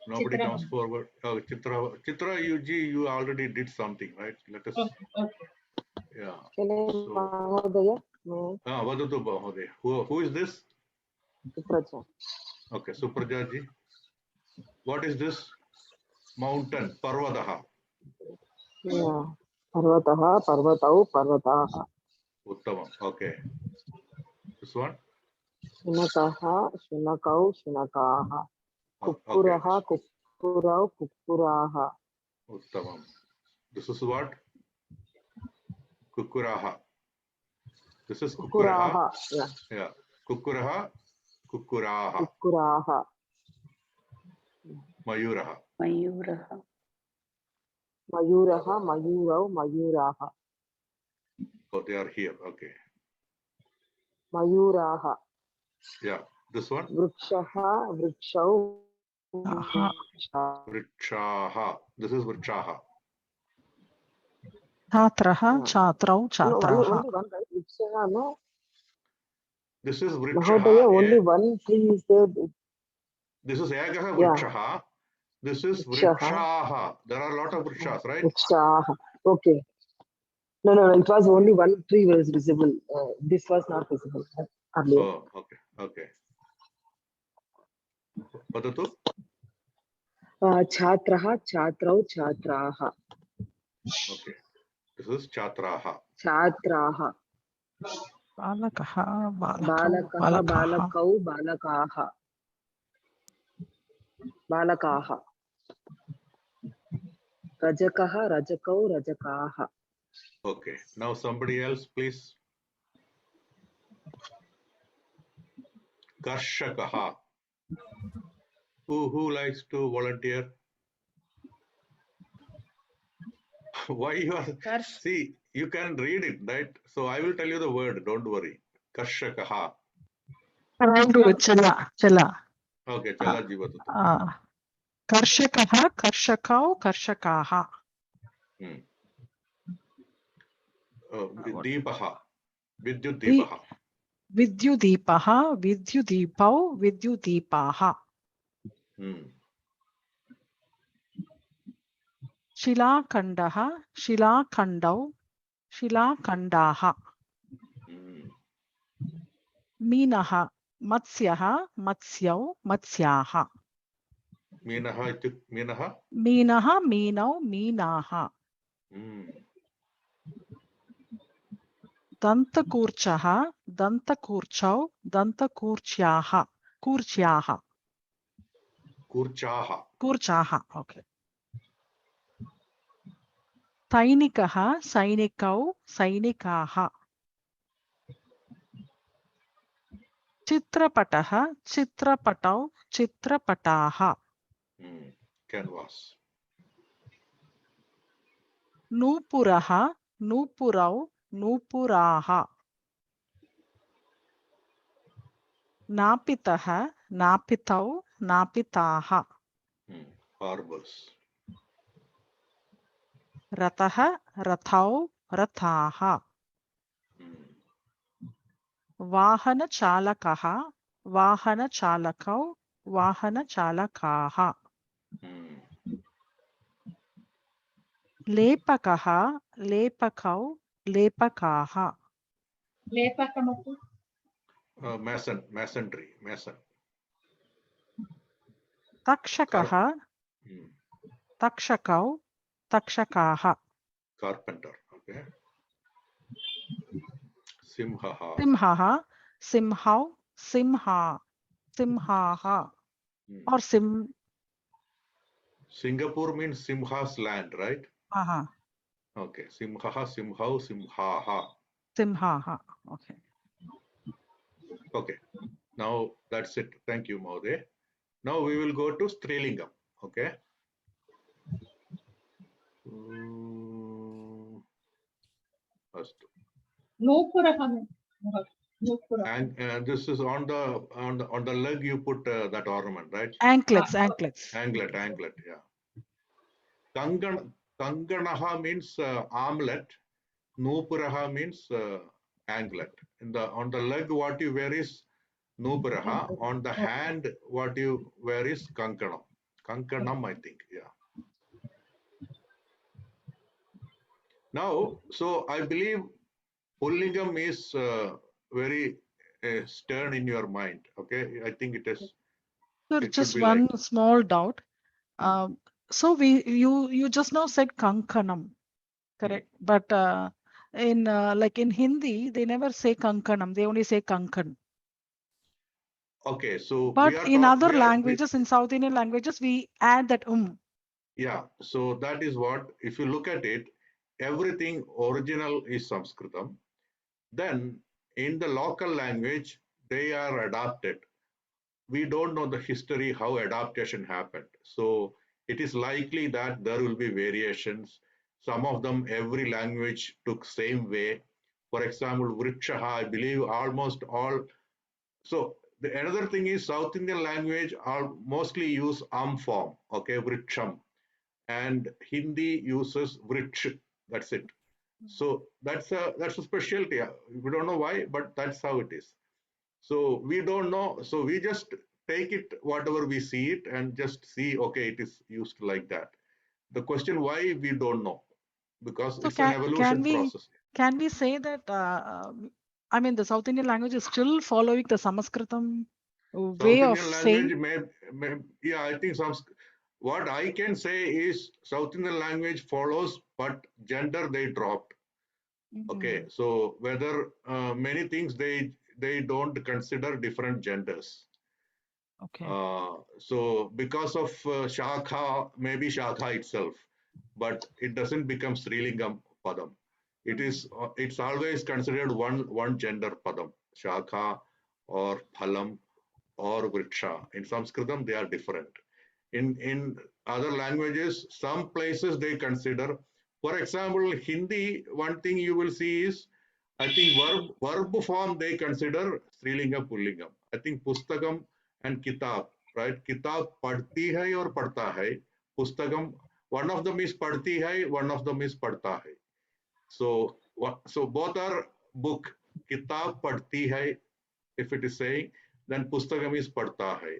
Nobody Chitra. comes forward. Oh, Chitra, you already did something, right? Let us. Okay. Yeah. Mahodaya? No. Vadatu Mahodaya. Who is this? Supraja. Okay, Supraja ji. What is this? Mountain, Parvataha. Yeah. Parvataha, Parvatau, Parvataha. Uttamam. Okay. This one? Shunakaha, Shunakau, Shunakaha. Kukkuraha, Kukkurau, Kukkuraha. Uttamam. This is what? Kukkuraha. This is Kukkuraha. Yeah. Yeah. Kukkuraha, Kukkuraha. Kukkuraha. Mayuraha. Mayuraha. Mayuraha, Mayurau, Mayuraha. Oh, they are here. Okay. Mayuraha. Yeah. This one? Vrikshaha, Vrikshau. Vrikshaha. This is Vrikshaha. Chhatraha, Chhatrau, Chhatraha. Only one, right? Vrikshaha, no? This is Mahodaya, Vrikshaha. only one tree is there. This is Yagaha Yeah. Vrikshaha. This is Vrikshaha. Vrikshaha. There are a lot of Vrikshas, right? Vrikshaha. Okay. No, it was only one tree was visible. This was not visible earlier. Oh, okay. Okay. Vadatu? Chhatraha, Chhatrau, Chhatraha. Okay. This is Chatraha. Chhatraha. Balakaha, Balakaha, Balakau, Balakaha. Balakaha. Rajakaha, Rajakau, Rajakaha. Okay. Now somebody else, please. Karshakaha. Who likes to volunteer? Why you are? See, you can read it, right? So I will tell you the word. Don't worry. Karshakaha. I'll do it. Chala. Okay, Chala ji vadatu. Karshakaha, Karshakau, Karshakaha. Deepaha. Vidyut Deepaha. Vidyudeepaha, Vidyudeepau, Vidyudeepaha. Shilakandaha, Shilakandau, Shilakandaha. Minaha, Matsyaha, Matsyau, Matsyaha. Minaha, Minaha. Minaha, Minau, Minaha. Dantakurchaha, Dantakurchau, Dantakurchyaha, Kurchyaha. Kurchaha. Kurchaha, okay. Sainikaha, Sainikau, Sainikaha. Chitrapataha, Chitrapatau, Chitrapataha. Canvas. Nupuraha, Nupurau, Nupuraha. Napitaha, Napitau, Napitaha. Harbors. Rataha, Rathau, Rathaha. Vahana Chalakaha, Vahana Chalakau, Vahana Chalakaha. Lepakaha, lepakau, lepakaha. Lepakamatu. Masonry, mason. Takshakaha, takshakau, takshakaha. Carpenter, okay. Simhaha. Simhaha, simhau, simha, simhaha. Or Singapore means Simha's land, right? Aha. Okay. Simhaha, Simhau, Simhaha. Simhaha. Okay. Okay. Now that's it. Thank you, Maude. Now we will go to Strilingam. Okay. First. Nupuraha. And this is on the leg you put that ornament, right? Anklets. Anklet, yeah. Kanganaha means armlet. Nupuraha means anklet. On the leg, what you wear is Nupuraha. On the hand, what you wear is Kankanam. Kankanam, I think, yeah. Now, so I believe Pullingam is very stern in your mind. Okay, I think it is. So it just should be one like, small doubt. So you just now said kankanam, correct? But in like in Hindi, they never say kankanam. They only say kankan. okay, so But in other languages, in South Indian languages, we add that Yeah, so that is what, if you look at it, everything original is Sanskritam. Then in the local language, they are adapted. We don't know the history, how adaptation happened. So it is likely that there will be variations. Some of them, every language took same way. For example, Vrikshaha, I believe almost all. So another thing is South Indian language are mostly use form, okay, Vriksham. And Hindi uses Vriksh, that's it. So that's a specialty. We don't know why, but that's how it is. So we don't know. So we just take it whatever we see it and just see, okay, it is used like that. The question why, we don't know, because So it's an evolution process. Can we say that I mean the South Indian language is still following the Sanskritam way South of Indian saying? language yeah, I think what I can say is South Indian language follows, but gender they dropped. Okay, so whether many things they don't consider different genders. Okay. So because of Shakha, maybe Shakha itself, but it doesn't become Srilingam Padam. It's always considered one gender Padam, Shakha or Phalam or Vriksha. In Sanskritam, they are different. In other languages, some places they consider. For example, Hindi, one thing you will see is, I think verb form they consider Strilingam, Pullingam. I think Pustakam and Kitab, right? Kitab padti hai or padta hai. Pustakam, one of them is padti hai, one of them is padta hai. So both are book. Kitab padti hai, if it is saying, then Pustakam is padta hai.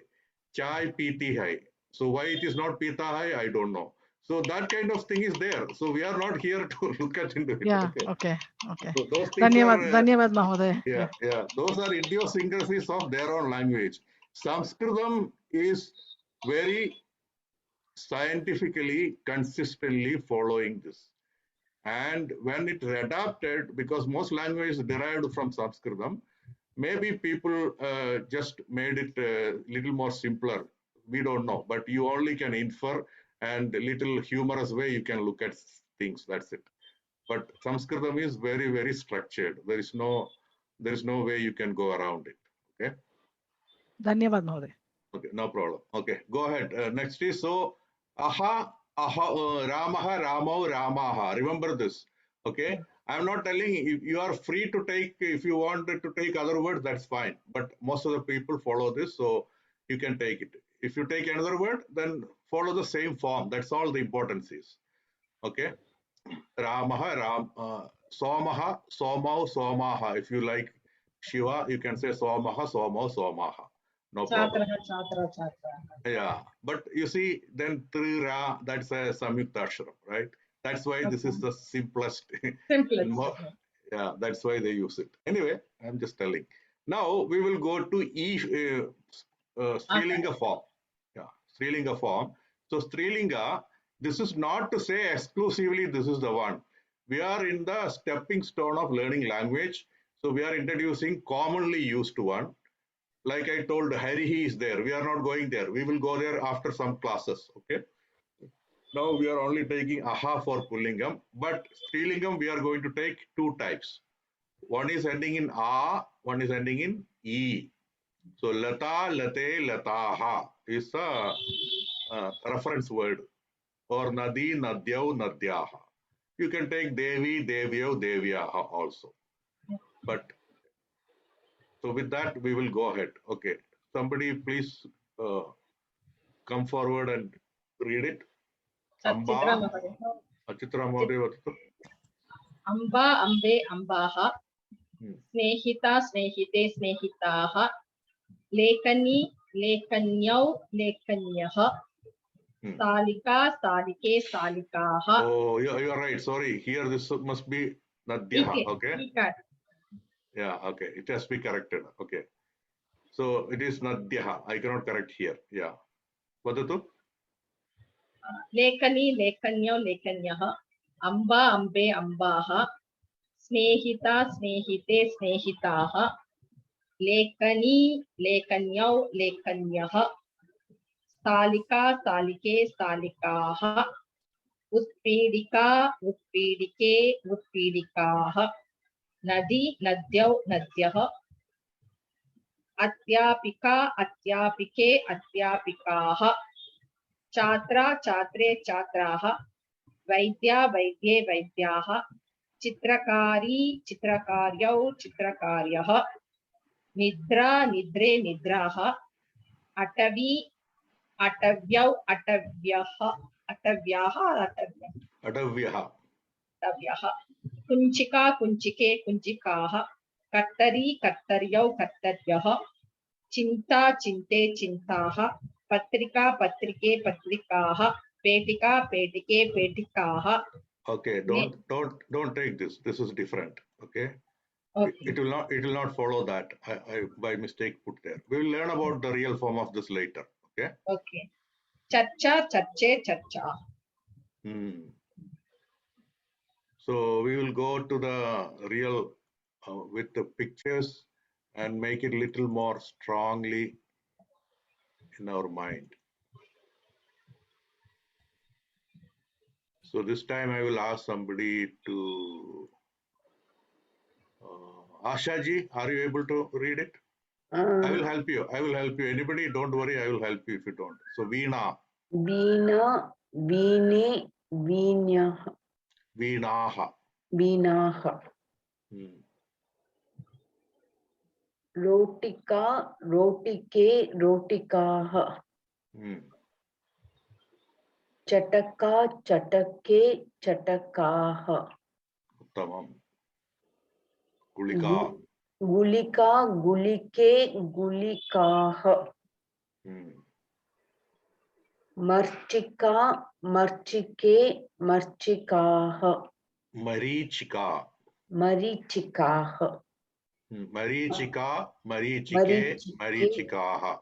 Chai piti hai. So why it is not pita hai, I don't know. So that kind of thing is there. So we are not here to look at into it. Yeah. Okay. Okay. So those things are Dhanyavad Mahoday. yeah. Those are idiosyncrasies of their own language. Sanskritam is very scientifically, consistently following this. And when it adapted, because most languages derived from Sanskritam, maybe people just made it a little more simpler. We don't know, but you only can infer, and a little humorous way you can look at things. That's it. But Sanskritam is very, very structured. There is no way you can go around it. Okay. Dhanyavad Mahoday. Okay, no problem. Okay, go ahead. Next is aha, Ramaha, Ramau, Ramaha. Remember this. Okay. I'm not telling you are free to take, if you wanted to take other words, that's fine. But most of the people follow this, so you can take it. If you take another word, then follow the same form. That's all the importance is. Okay. Ramaha, Somaha, Somau, Somaha. If you like Shiva, you can say Somaha, Somau, Somaha. No problem. Yeah, but you see, then Tri Ra, that's a Samyukta Ashram, right? That's why this is the simplest. Simplest. Yeah, that's why they use it. Anyway, I'm just telling. Now we will go to Strilinga form. Yeah, Strilinga form. So Strilinga, this is not to say exclusively this is the one. We are in the stepping stone of learning language. So we are introducing commonly used one. Like I told, Harihi is there. We are not going there. We will go there after some classes. Okay. Now we are only taking aha for Pullingam, but Strilingam we are going to take two types. One is ending in a, one is ending in e. So lata, late, lataha is a reference word, or nadi, nadyau, nadyaha. You can take devi, devyo, devyaha also. But so with that we will go ahead. Okay, somebody please come forward and read it. Amba, Achitra Mahoday vadatu. Amba, ambe, ambaha. Snehita, snehite, snehitaha. Lekani, lekanyau, lekanyaha. Salika, salike, salikaha. Oh, you're right. Sorry. Here this must be Nadyaha. Okay. Yeah. Okay. It has to be corrected. Okay. So it is Nadyaha. I cannot correct here. Yeah. Vadatu? Lekani, lekanyau, lekanyaha. Amba, ambe, ambaha. Snehita, snehite, snehitaha. Lekani, lekanyau, lekanyaha. Salika, salike, salikaha. Utpidika, utpidike, utpidikaha. Nadi, nadyau, nadyaha. Atyapika, atyapike, atyapikaha. Chatra, chatre, chatraha. Vaidya, vaidye, vaidyaha. Chitrakari, chitrakaryau, chitrakaryaha. Nidra, nidre, nidraha. Atavi, atavyau, atavyaha. Atavyaha, Atavyaha. atavyaha. Kunchika, kunchike, kunchikaha. Kattari, kattaryau, kattaryaha. Chinta, chinte, chintaha. Patrika, patrike, patrikaha. Petika, petike, petikaha. Okay. Don't take this. This is different. Okay. Okay. It will not follow that. I by mistake put there. We will learn about the real form of this later. Okay. Okay. Chacha, chache, chacha. So we will go to the real with the pictures and make it a little more strongly in our mind. So this time I will ask somebody to, Ashaji, are you able to read it? I will help you. I will help you. Anybody, don't worry. I will help you if you don't. So Veena. Veena, Veene, Veenyaha. Veenaha. Veenaha. Rotika, rotike, rotikaha. Chataka, chatake, chatakaha. Uttamam. Gulika. Gulika, gulike, gulikaha. Marchika, marchike, marchikaha. Marichika. Marichikaha. Marichika, marichike, marichikaha.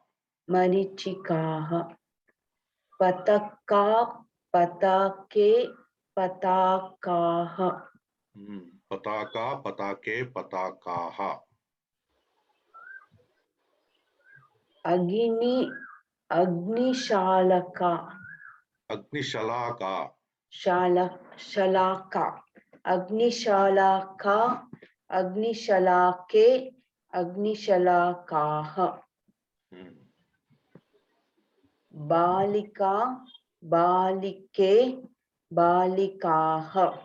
Marichikaha. Pataka, patake, patakaha. Pataka, patake, patakaha. Agni, agnishalaka. Agnishalaka. Shalaka. Agnishalaka, agnishalake, agnishalakaha. Balika, balike, balikaha.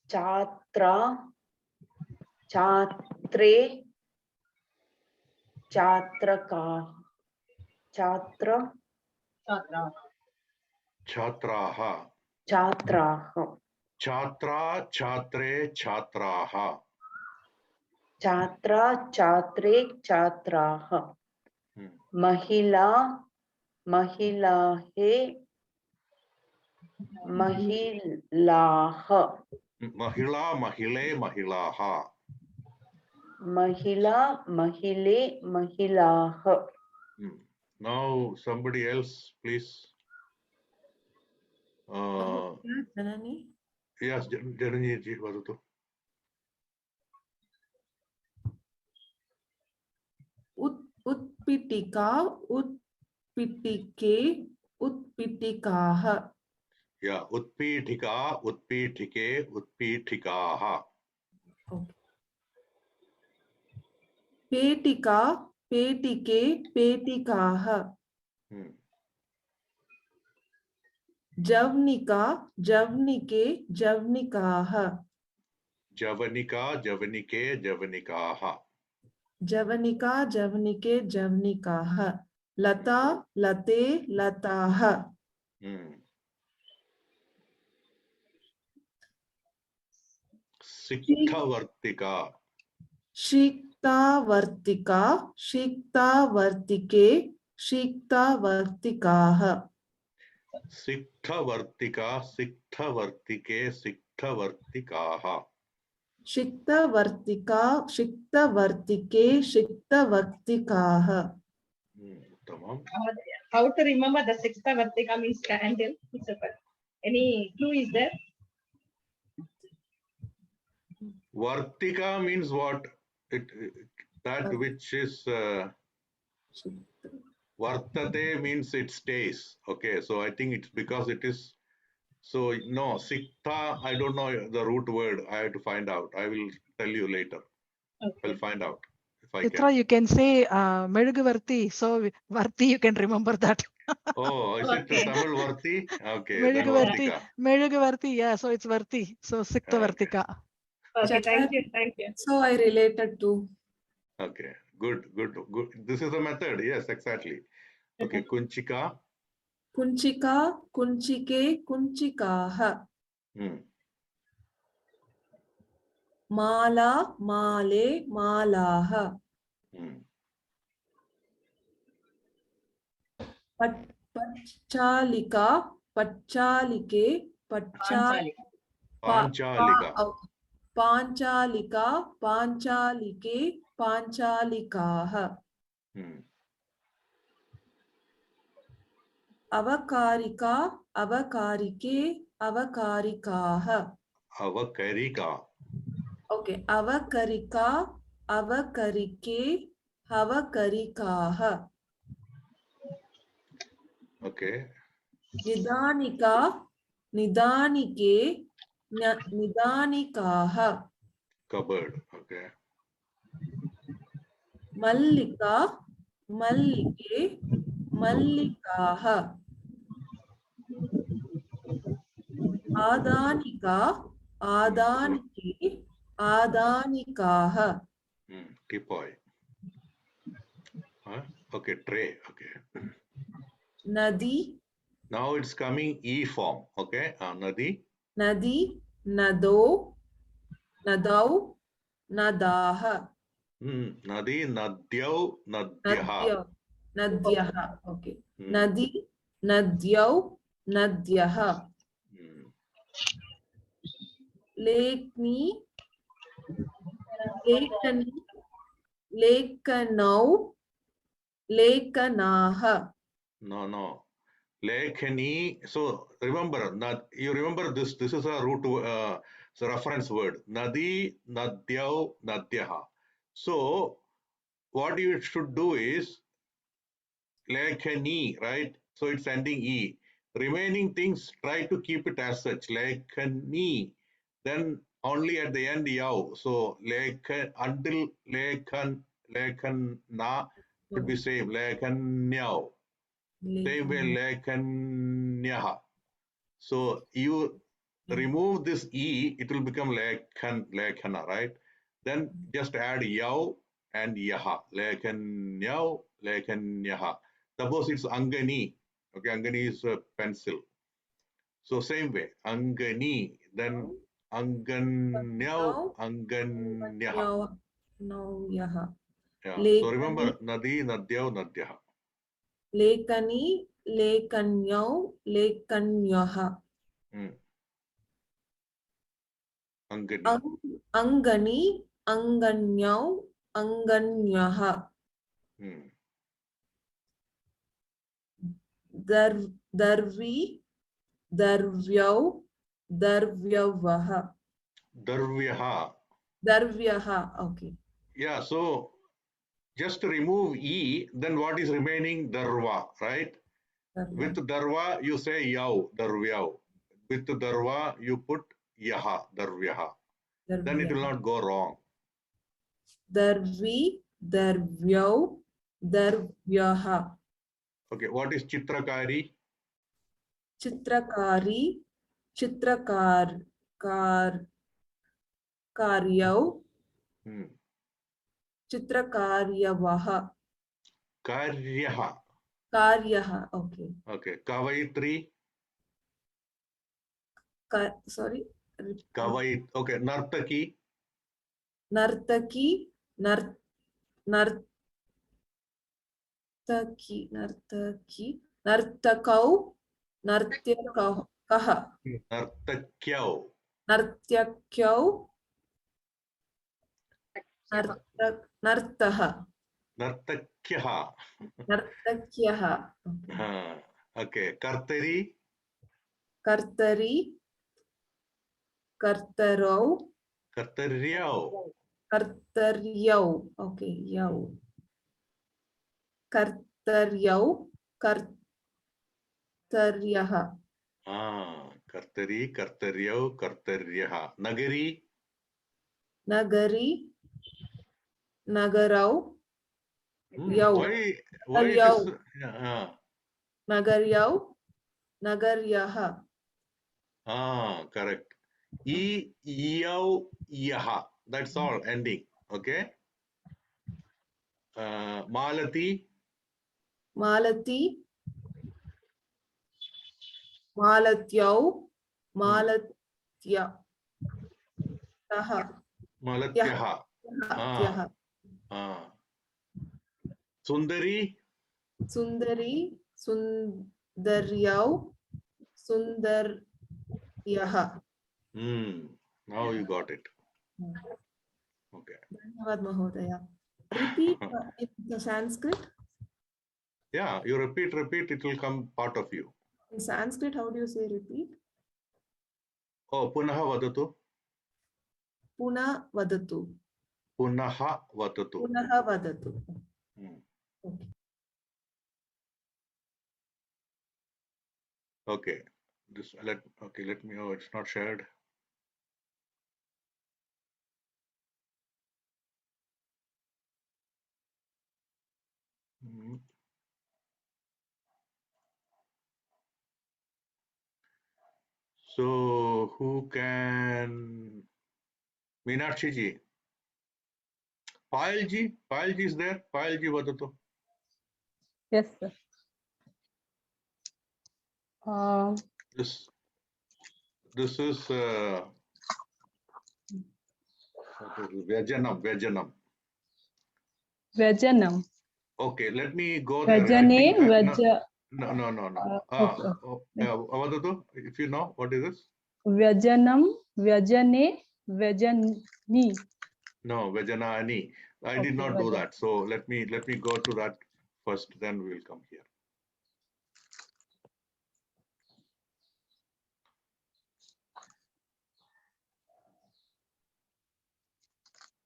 Chatra, chatre, chatraka. Chatra, Chatraha. chatraha. Chatra, chatre, chatraha. Chatra, chatre, chatraha. Mahila, mahilahe, Mahilah. Mahila, mahile, mahilaha. Mahila, mahile, mahilah. Now somebody else, please. Janani. Yes, Janani ji, vadatu. Utpitika, utpitike, utpitikaha. Yeah, utpitika, utpitike, utpitikaha. Okay. Petika, petike, petikaha. Javnika, javnike, javnikaha. Javanika, javanike, javanikaha. Javanika, javnike, javnikaha. Lata, late, lataha. Sikthavartika. Shiktavartika, shiktavartike, shiktavartikaha. Sikthavartika, sikthavartike, sikthavartikaha. Shiktavartika, shiktavartike, shiktavartikaha. Tamam. How to remember the Sikta Vartika means candle? Any clue is there? Vartika means what? That which is vartate means it stays. Okay, so I think it's because it is. So no, sikta, I don't know the root word. I have to find out. I will tell you later. Okay. I'll find out if I Chitra, can. you can say Medugavarti. So Varti, you can remember that. Oh, is it Tamil Varti? Okay, then Medugavarti. Vartika. Medugavarti, yeah. So it's Varti. So Sikta Vartika. Okay, thank you, thank you. So I related to. Okay, good. This is a method. Yes, exactly. Okay, Kunchika. Kunchika, kunchike, kunchikaha. Mala, male, malaha. Pachalika, pachalike, Panchalika. Panchalika, panchalike, panchalikaha. Avakarika, avakarike, avakarikaha. Avakarika. Okay, avakarika, avakarike, avakarikaha. Okay. Nidanika, nidanike, nidanikaha. Cupboard. Okay. Mallika, mallike, mallikaha. Adanika, adanike, adanikaha. Tipoy. Okay, tray. Okay. Nadi. Now it's coming E form. Okay. Nadi. Nadi, nado, nadau, nadaha. Nadi, nadyau, nadyaha. Nadyaha. Okay. Nadi, nadyau, nadyaha. Lekni, lekani, lekanau, lekanaha. No. Lekhani. So remember, you remember this. This is a root, it's a reference word. Nadi, nadyau, nadyaha. So what you should do is lekhani, right? So it's ending E. Remaining things, try to keep it as such. Lekhani. Then only at the end yaw. So until lekhanna should be same. Lekhanyau. Same way lekhanyaha. So you remove this E, it will become lekhana, right? Then just add yaw and yaha. Lekhanyau, lekhanyaha. Suppose it's angani. Okay, angani is a pencil. So same way, angani, then anganyau, anganyaha. Yaha. Yeah. So remember, nadi, nadyau, nadyaha. Lekani, lekanyau, lekanyaha. Angani. Angani, Anganyau, Anganyaha. Darvi, Darvyau, Darvyavaha. Darvyaha. Darvyaha, okay. Yeah, so just remove E, then what is remaining? Darva, right? With Darva, you say Yau, Darvyau. With Darva, you put Yaha, Darvyaha. Then it will not go wrong. Darvi, Darvyau, Darvyaha. Okay, what is Chitrakari? Chitrakari, Karyau, Chitrakaryavaha. Karyaha. Karyaha, okay. Okay, Kavaitri. Sorry. Kavait. Okay, Nartaki. Nartaki, Nartakau, Nartyakaha. Nartakyau. Nartyakyau, Nartaha. Nartakyaha. Nartakyaha. Okay, Kartari. Kartari, Kartarau, Kartaryau. Kartaryau, okay, yau. Kartaryau, Kartaryaha. Kartari, Kartaryau, Kartaryaha. Nagari. Nagari, Nagarau, Yau. Why it is? Nagaryau, Nagaryaha. Correct. Yau, Yaha. That's all ending. Okay. Malati. Malati, Malatyau, Malatya. Malatyaha. Yaha. Sundari. Sundari, Sundaryau, Sundaryaha. Now you got it. Okay. Dhanyavad Mahodaya. Repeat in the Sanskrit. Yeah, you repeat, it will come part of you. In Sanskrit, how do you say repeat? Oh, punaha vadatu. Puna vadatu. Punaha vadatu. Punaha vadatu. Okay. Okay. Let me. Oh, it's not shared. So who can? Meenakshi ji. Payal ji is there. Payal ji vadatu. Yes, sir. This is Vyajanam. Vyajanam. Okay, let me go there. Vajane, No. Vadatu, if you know, what is this? Vyajanam, Vyajane, Vyajani. No, Vajanani. I did not do that. So let me go to that first, then we will come here.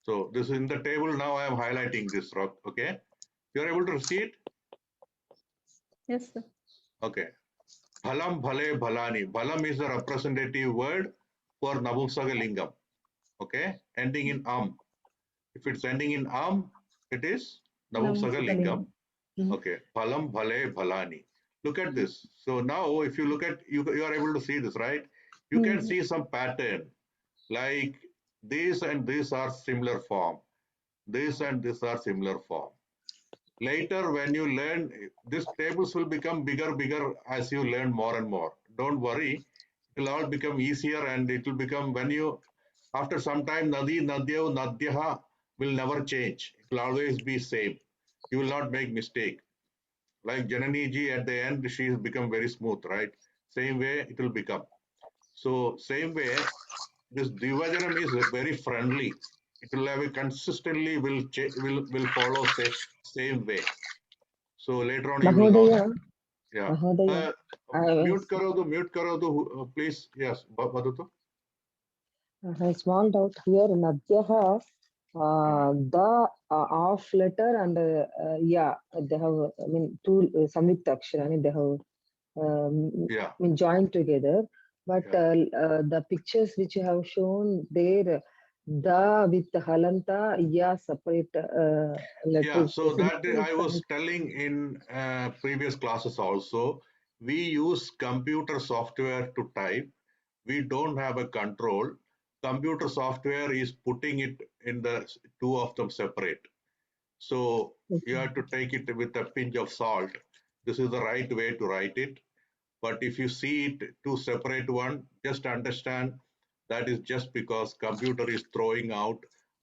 So this is in the table. Now I am highlighting this rock. Okay. You are able to see it? Yes, sir. Okay. Bhalam, bhale, bhalani. Bhalam is the representative word for Nabumsaga Lingam. Okay. Ending in am. If it's ending in am, it is Nabumsaga Lingam. Okay. Bhalam, bhale, bhalani. Look at this. So now if you look at, you are able to see this, right? You can see some pattern. Like this and this are similar form. This and this are similar form. Later, when you learn, these tables will become bigger as you learn more and more. Don't worry, it will all become easier, and it will become, when you, after some time, Nadi, Nadyav, Nadyaha will never change. It will always be same. You will not make mistake. Like Janani ji at the end, she has become very smooth, right? Same way it will become. So same way, this Dvivajanam is very friendly. It will have a consistently will follow same way. So later on you will know. Mahodaya, Yeah. Mahodaya, I Mute was karodu, please. Yes, Badatu. a small doubt here. Nadyaha, the off letter and yeah, they have. I mean, two samyukta akshara. I mean, they have. Yeah. I mean, joined together. But Yeah. the pictures which you have shown there, the with the halanta, yeah, separate Yeah, letters. so So which that one is I was correct? telling in previous classes also. We use computer software to type. We don't have a control. Computer software is putting it in the two of them separate. So you have to take it with a pinch of salt. This is the right way to write it. But if you see it two separate one, just understand that is just because computer is throwing out.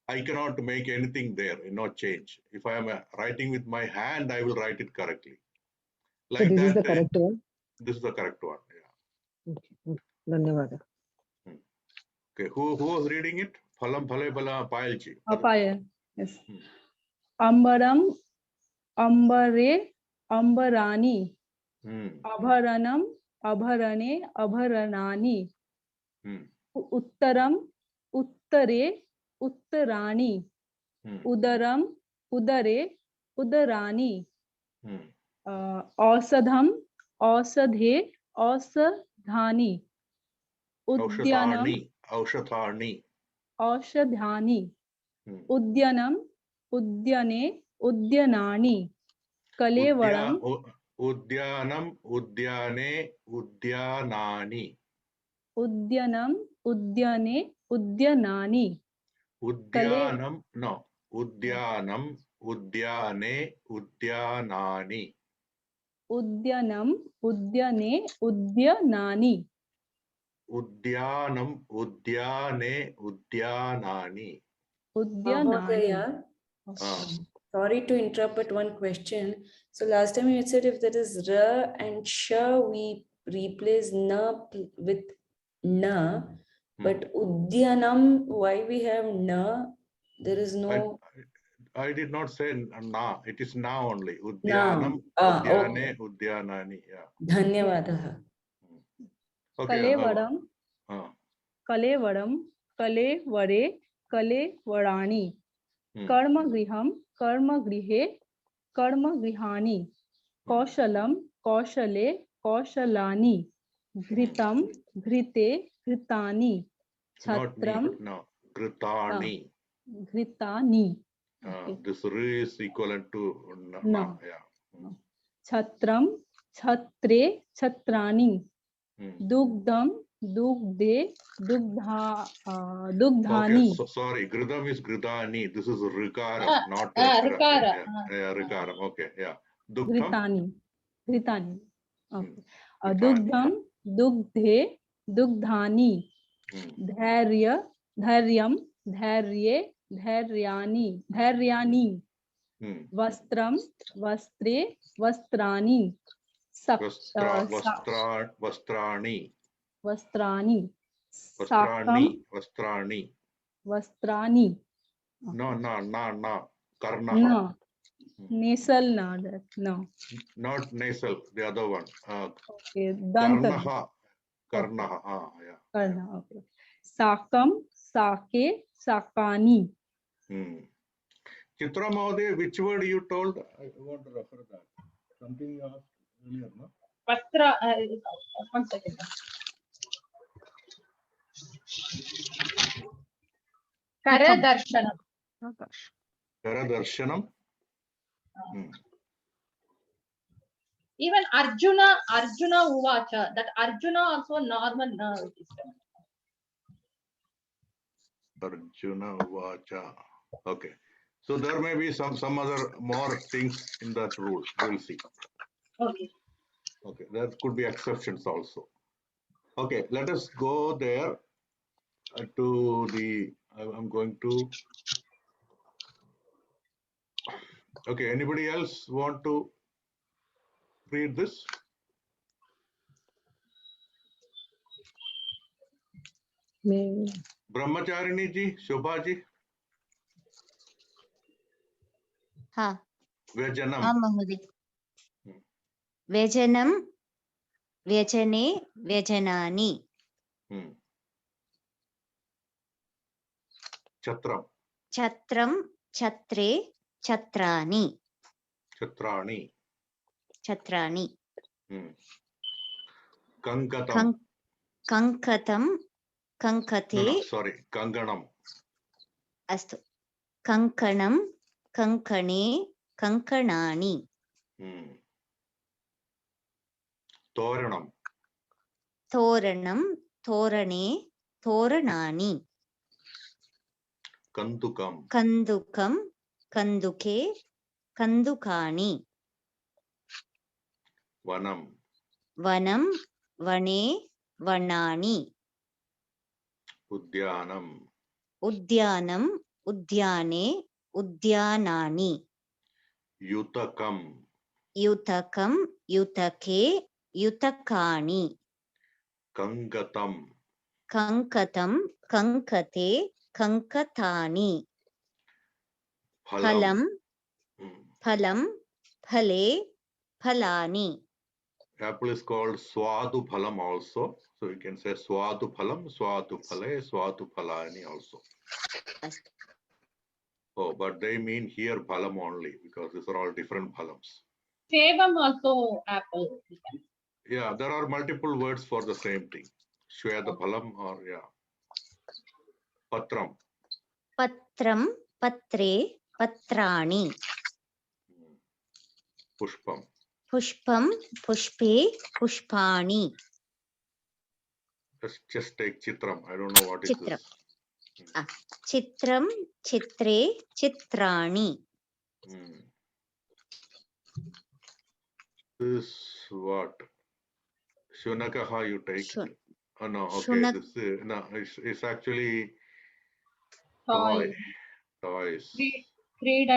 I cannot make anything there, change. If I am writing with my hand, I will write it correctly. So Like this is that, the correct one. this is the correct one. Yeah. Okay. Dhanyavada. Okay. Who was reading it? Phalam phale bala payalji. Apaya. Yes. Ambaram, ambare, ambarani. Abharanam, abharane, abharanani. Uttaram, uttare, uttarani. Udaram, udare, udarani. Ausadham, ausadhe, ausadhani. Udyanam, Aushadhani. aushadhani. Udyanam, udyane, udyanani. Kalevaram, Udyanam, udyane, udyanani. udyanam, udyane, udyanani. Udyanam, no. Udyanam, udyane, udyanani. Udyanam, udyane, udyanani. Udyanam, udyane, udyanani. Udyanani. Mahodaya, sorry to interrupt, but one question. So last time you said if there is ra and sha, we replace na with na, but udyanam, why we have na? There is no I did not say na. It is na only. na. Udyanam, Okay. udyane, udyanani. Yeah. Dhanyavadaha. Okay. Kalevaram, Kalevaram, Kalevare, Kalevarani. Karmagriham, Karmagrihe, Karmagrihani. Kaushalam, Kaushale, Kaushalani. Ghritam, Ghrite, Ghtani. Not ni, Chatram, no. Gritani. Ghtani. This re is equivalent to na. No. Yeah. Chatram, Chhatre, Chhatrani. Dugdam, Dugde, Dugdhani. Okay, so sorry. Gridam is Gridani. This is Rikaram, not Rikara. Yeah, Rikaram. Okay, yeah. Gritani. Gritani. Okay. Gritani, Dugdam, Dugdhe, Dugdhani. Dhairya, Dhairyam, Dhairye, Dhairyani. Dhairyani. Vastram, Vastre, Vastrani. Vastrani. Vastrani. Vastrani. Sakam, Vastrani. Vastrani. No. Karnaha. No. Nasal, no. No. Not nasal, the other one. Okay. Dantan. Karnaha. Yeah. Karna. Okay. Sakam, Sake, Sakani. Chitra Mahodaya, which word you told? I want to refer that. Something you asked earlier, no? Vastra, 1 second. Karadarshanam. Karadarshanam. Even Arjuna Uvacha, that Arjuna also normal na. Arjuna Uvacha. Okay. So there may be some other more things in that rule. We'll see. Okay. Okay. There could be exceptions also. Okay. Let us go there to the. I'm going to. Okay. Anybody else want to read this? Brahmacharini ji, Shobha ji. हाँ Vyajanam. आं महोदय व्यजनं व्यजने व्यजनानि Chatram. छत्रं Chhatre छत्राणि Chatrani. छत्राणि Kankatam. कङ्कतं कङ्कते No, sorry. Kanganam. अस्तु कङ्कणं कङ्कणे कङ्कणानि Toranam. तोरणं तोरणे तोरणानि Kandukam. कन्दुकं कन्दुके कन्दुकानि Vanam. वनं वने वनानि Udyanam. उद्यानम् उद्याने उद्यानानि Yutakam. युतकं युतके युतकानि Kangatam. कङ्कतं कङ्कते कङ्कतानि Phalam. फलं फले फलानि Apple is called Swadu Phalam also. So you can say Swadu Phalam, Swadu Phale, Swadu Phalani also. Oh, but they mean here Phalam only because these are all different Phalams. Sevam also apple. Yeah, there are multiple words for the same thing. Shweta Phalam or yeah. Patram. पत्रं पत्रे पत्राणि Pushpam. पुष्पं पुष्पे पुष्पाणि Let's just take Chitram. I don't know what is चित्रं this. चित्रं चित्रे चित्राणि This what? Shunakaha you take. Oh no, okay. Shunak. This no, it's actually Toy. Toys. Creed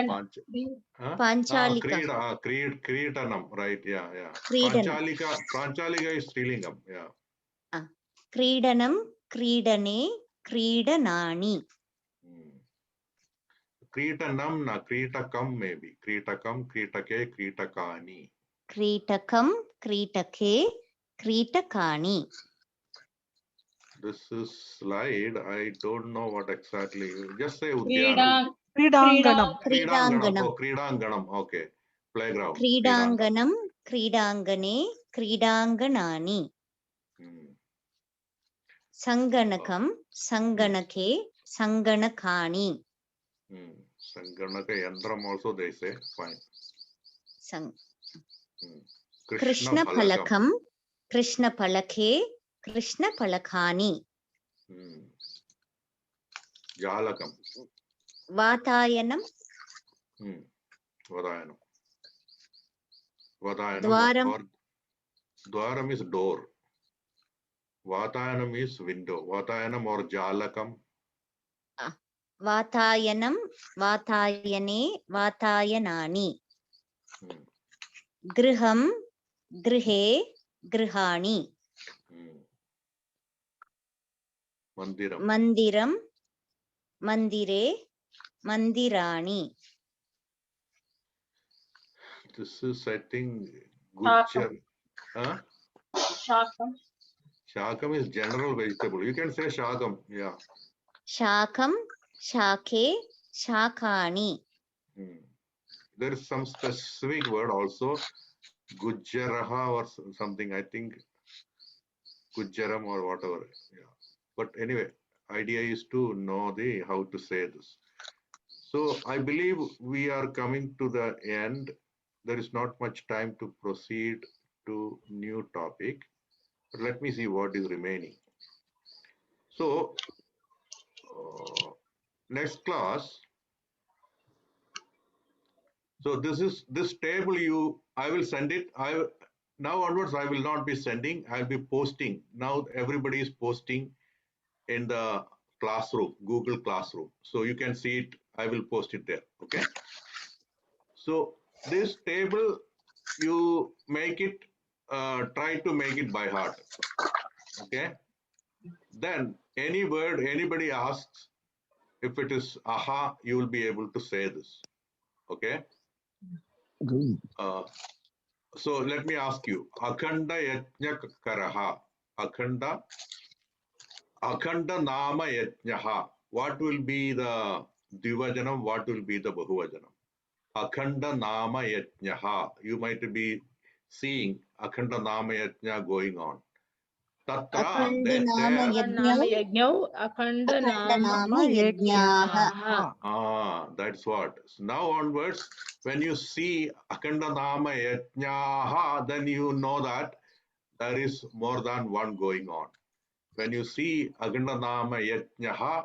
Panchalika. Kreedanam, right? Yeah, yeah. Kreedanam. Pranchalika is Srilingam. Yeah. क्रीडनं क्रीडने क्रीडनानि Kreetanam na Kreetakam maybe. Kreetakam, Kreetake, Kreetakani. क्रीटकं क्रीटके क्रीटकानि This is slide. I don't know what exactly. Just say Udyanam. Kridanganam. क्रीडाङ्गणं Oh, Kreedanganam. Okay. Playground. क्रीडाङ्गणं क्रीडाङ्गणे क्रीडाङ्गणानि सङ्गणकं सङ्गणके सङ्गणकानि Sanganaka Yandram also they say. Fine. कृष्णफलकं कृष्णफलके कृष्णफलकानि Jalakam. वातायनं Vadayanam. Vadayanam द्वारं or Dwaram is door. Vatayanam is window. Vatayanam or Jalakam. वातायनं वातायने वातायनानि गृहं गृहे गृहाणि Mandiram. मन्दिरं मन्दिरे मन्दिराणि This is, I think, Gujjar. Huh? Shakam. Shakam is general vegetable. You can say Shakam. Yeah. शाकं शाके शाकानि There is some specific word also. Gujjaraha or something. I think Gujjaram or whatever. Yeah. But anyway, idea is to know the how to say this. So I believe we are coming to the end. There is not much time to proceed to new topic. But let me see what is remaining. So next class. So this table I will send it. Now onwards I will not be sending. I'll be posting. Now everybody is posting in the classroom, Google Classroom. So you can see it. I will post it there. Okay. So this table you make it. Try to make it by heart. Okay. Then any word anybody asks, if it is aha, you will be able to say this. Okay. So let me ask you, Akhanda Yajna Karaha, Akhanda Nama Yajnaha. What will be the Dvivajanam? What will be the Bahuvajanam? Akhanda Nama Yajnaha. You might be seeing Akhanda Nama Yajna going on. Tatra, there. Akhanda Nama Yajnaha. That's what. So now onwards, when you see Akhanda Nama Yajnaha, then you know that there is more than one going on. When you see Akhanda Nama Yajnaha,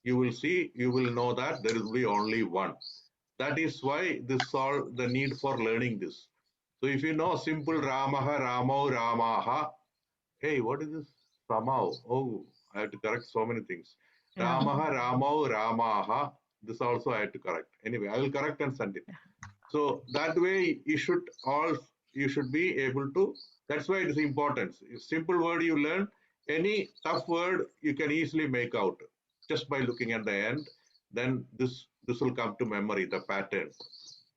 you will know that there will be only one. That is why this all the need for learning this. So if you know simple Ramaha, Ramau, Ramaha, hey, what is this? Ramau. Oh, I have to correct so many things. Ramaha, Ramau, Ramaha. This also I have to correct. Anyway, I will correct and send it. So that way you should be able to. That's why it is important. Simple word you learn, any tough word you can easily make out just by looking at the end. Then this will come to memory, the pattern.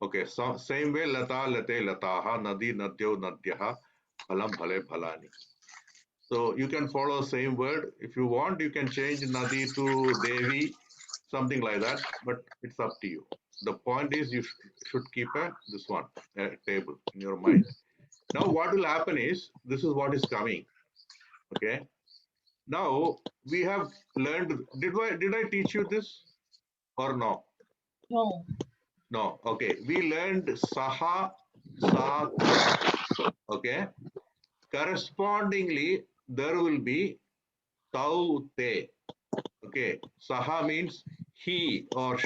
Okay, so same way, Lata, Late, Lataha, Nadi, Nadyo, Nadyaha, Phalam, Phale, Phalani. So you can follow same word. If you want, you can change Nadi to Devi, something like that, but it's up to you. The point is you should keep this one, a table in your mind. Now what will happen is, this is what is coming, okay? Now we have learned, did I teach you this or no? No. No, okay. We learned Saha, Sa, Te, okay? Correspondingly, there will be Tau, Te, okay? Saha means he or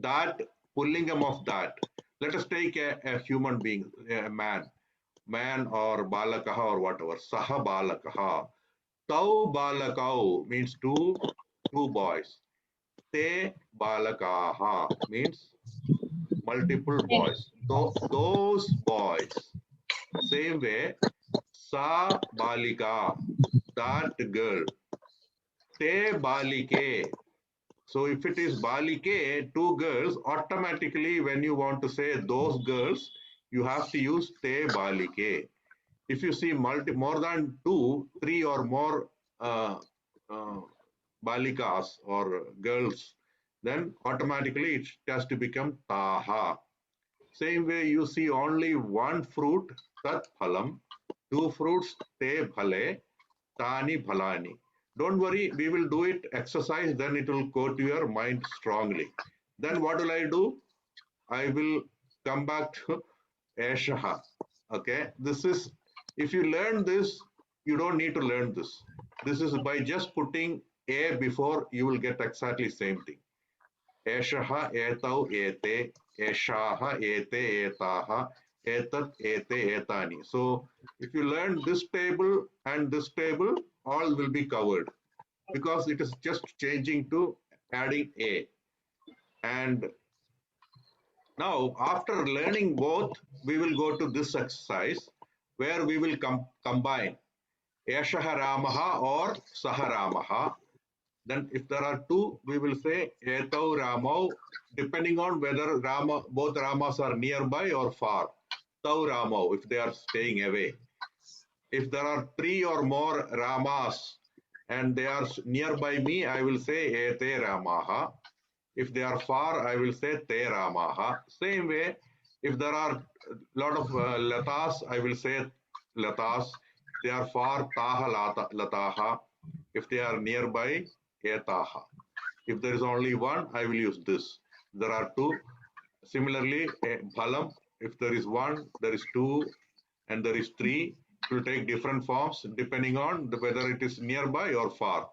that, pullingam of that. Let us take a human being, a man or balakaha or whatever. Saha balakaha. Tau balakau means two boys. Te balakaha means multiple boys. Those boys. Same way, sa balika, that girl. Te balike. So if it is balike, two girls, automatically when you want to say those girls, you have to use te balike. If you see more than two, three or more balikas or girls, then automatically it has to become taha. Same way you see only one fruit, tat phalam, two fruits, te bhale, tani bhalani. Don't worry, we will do it exercise, then it will go to your mind strongly. Then what will I do? I will come back to Eshaha. Okay, this is, if you learn this, you don't need to learn this. This is by just putting a before, you will get exactly same thing. Eshaha, etau, ete, eshaha, ete, etaha, etat, ete, etani. So if you learn this table and this table, all will be covered because it is just changing to adding a. And now, after learning both, we will go to this exercise where we will combine Eshaha Ramaha or Saharamaha. Then if there are two, we will say Etau Ramau, depending on whether both Ramas are nearby or far. Tau Ramau, if they are staying away. If there are three or more Ramas and they are nearby me, I will say Ete Ramaha. If they are far, I will say Te Ramaha. Same way, if there are a lot of Latas, I will say Latas. If they are far, Taha Lataha. If they are nearby, Etaha. If there is only one, I will use this. There are two. Similarly, Bhalam, if there is one, there is two, and there is three, it will take different forms depending on whether it is nearby or far.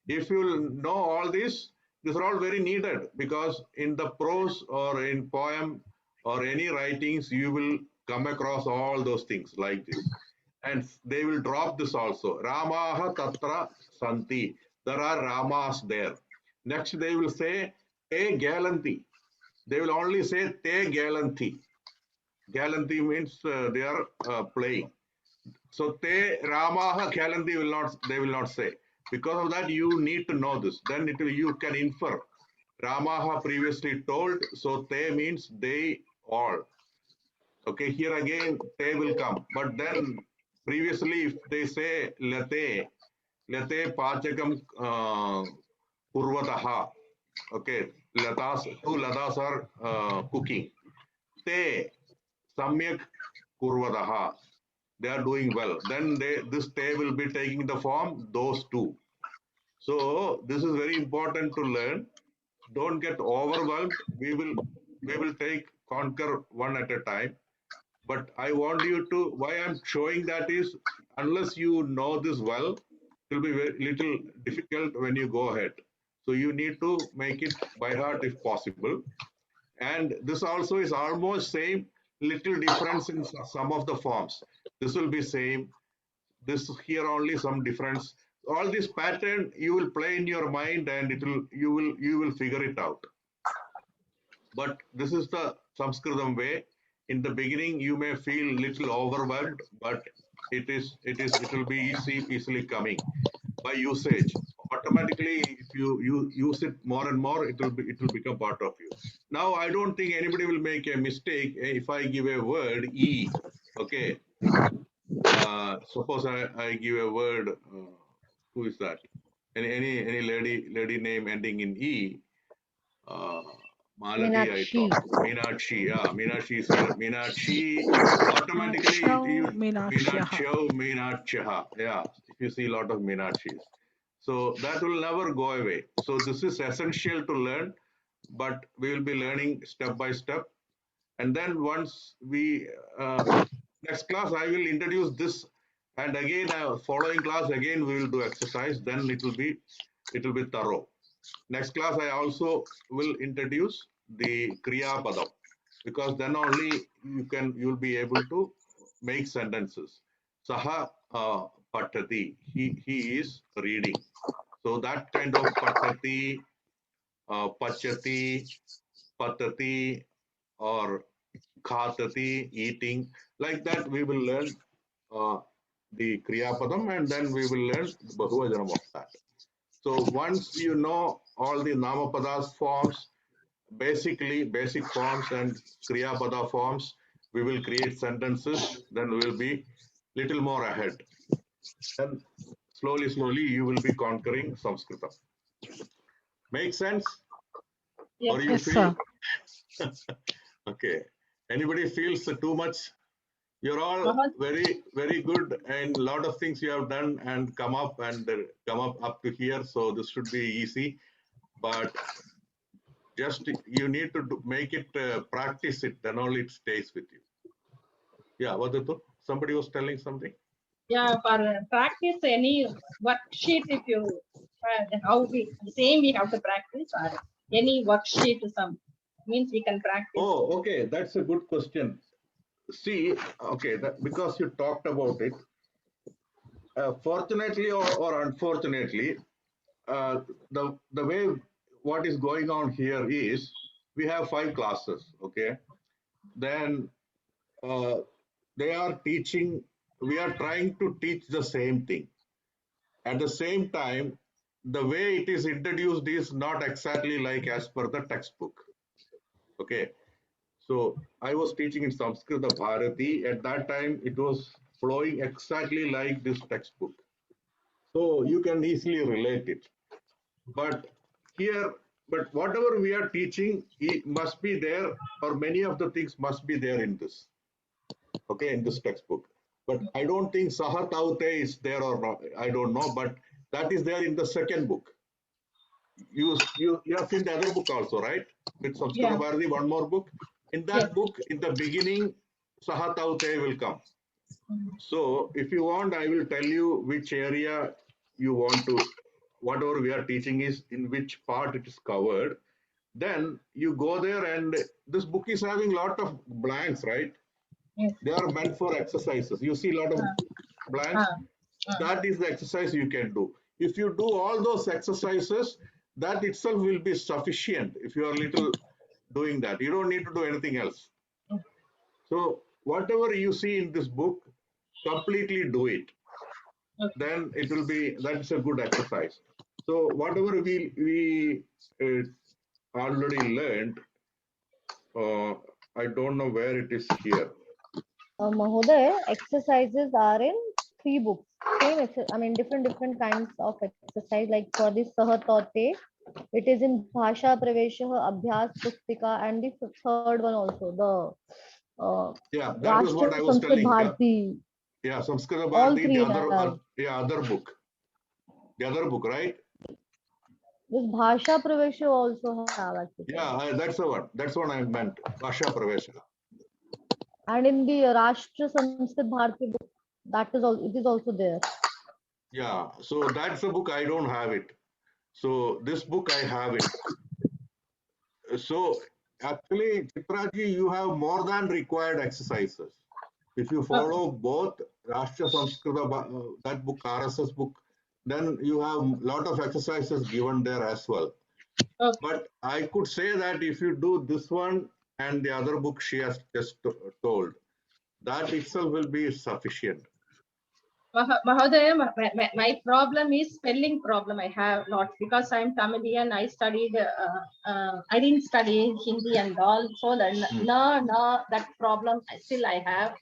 If you know all these are all very needed because in the prose or in poem or any writings, you will come across all those things like this. And they will drop this also. Ramaha tatra santi. There are Ramas there. Next, they will say te galanti. They will only say te galanti. Galanti means they are playing. So te Ramaha galanti they will not say. Because of that, you need to know this. Then you can infer. Ramaha previously told, so te means they all. Okay, here again, te will come. But then previously, if they say late pachakam kurvataha. Okay, two latas are cooking. Te samyak kurvataha. They are doing well. Then this te will be taking the form those two. So this is very important to learn. Don't get overwhelmed. We will conquer one at a time. But I want you to, why I'm showing that is, unless you know this well, it will be very little difficult when you go ahead. So you need to make it by heart if possible. And this also is almost same, little difference in some of the forms. This will be same. This here only some difference. All this pattern you will play in your mind, and you will figure it out. But this is the Sanskritam way. In the beginning, you may feel little overwhelmed, but it will be easily coming by usage. Automatically, if you use it more and more, it will become part of you. Now, I don't think anybody will make a mistake if I give a word E. Okay. Suppose I give a word. Who is that? Any lady name ending in E. Malati, I Meenakshi. thought. Meenakshi, yeah, Meenakshi is here. Meenakshi, automatically, Meenakshaha, yeah, if you see a lot of Meenakshis. So that will never go away. So this is essential to learn, but we will be learning step by step. And then once we, next class, I will introduce this. And again, following class, again, we will do exercise. Then it will be thorough. Next class, I also will introduce the Kriya Padam, because then only you will be able to make sentences. Saha Patati, he is reading. So that kind of Patati, Pachati, Patati, or Khatati, eating, like that we will learn the Kriya Padam, and then we will learn the Bahuvajanam of that. So once you know all the Namapadas forms, basic forms and Kriya Pada forms, we will create sentences, then we will be little more ahead. Then slowly, you will be conquering Sanskritam. Make sense? Yes, Or you feel? Okay. Anybody feels too much? You're all very, very good, and a lot of things you have done and come up to here. So this should be easy, but just you need to make it, practice it, then only it stays with you. Yeah, Vadatu, somebody was telling something. Yeah, for practice any worksheet, if you we have to practice, or any worksheet some means we can practice. Oh, okay, that's a good question. See, okay, because you talked about it, fortunately or unfortunately, the way what is going on here is we have 5 classes. Okay, then they are teaching. We are trying to teach the same thing. At the same time, the way it is introduced is not exactly like as per the textbook. Okay, so I was teaching in Samskrita Bharati. At that time, it was flowing exactly like this textbook. So you can easily relate it. But here, but whatever we are teaching, it must be there, or many of the things must be there in this. Okay, in this textbook. But I don't think Saha Taute is there or not. I don't know, but that is there in the second book. You have seen the other book also, right? With Samskrita Bharati, one more book. In that book, in the beginning, Saha Taute will come. So if you want, I will tell you which area you want to, whatever we are teaching is in which part it is covered. Then you go there, and this book is having a lot of blanks, right? Yes. They are meant for exercises. You see a lot of blanks. That is the exercise you can do. If you do all those exercises, that itself will be sufficient if you are little doing that. You don't need to do anything else. So whatever you see in this book, completely do it. then it will be, that's a good exercise. So whatever we already learned, I don't know where it is here. Mahoday, exercises are in 3 books. Same, I mean, different kinds of exercise. Like for this Sahatote, it is in Bhasha Praveshah Abhyas Pustika, and the third one also, the Yeah, that was what I was Sanskrit telling. Bharati. Yeah, Samskrita All Bharati, three the have. other book. The other book, right? This Bhasha Pravesha also have actually. Yeah, that's the one. That's what I meant. Bhasha Pravesha. And in the Rashtra Sanskrit Bharati book, that is all. It is also there. Yeah, so that's the book. I don't have it. So this book I have it. So actually, Chitraji, you have more than required exercises. If you follow both Rashtra Samskrita, that book, RSS book, then you have a lot of exercises given there as well. But I could say that if you do this one and the other book she has just told, that itself will be sufficient. Mahodaya, my problem is spelling problem. I have not, because I'm Tamilian. I studied. I didn't study Hindi and all. So that problem still I have.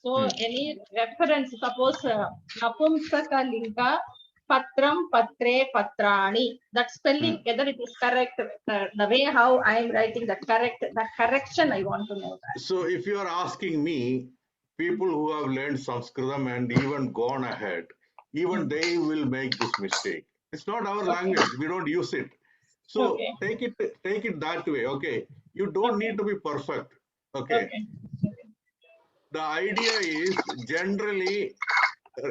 So any reference, suppose Napumsaka Linka Patram Patre Patrani. That spelling, whether it is correct, the way how I am writing the correction, I want to know that. So if you are asking me, people who have learned Sanskritam and even gone ahead, even they will make this mistake. It's not our language. We don't use it. So take it that way. Okay. You don't need to be perfect. Okay. The idea is generally,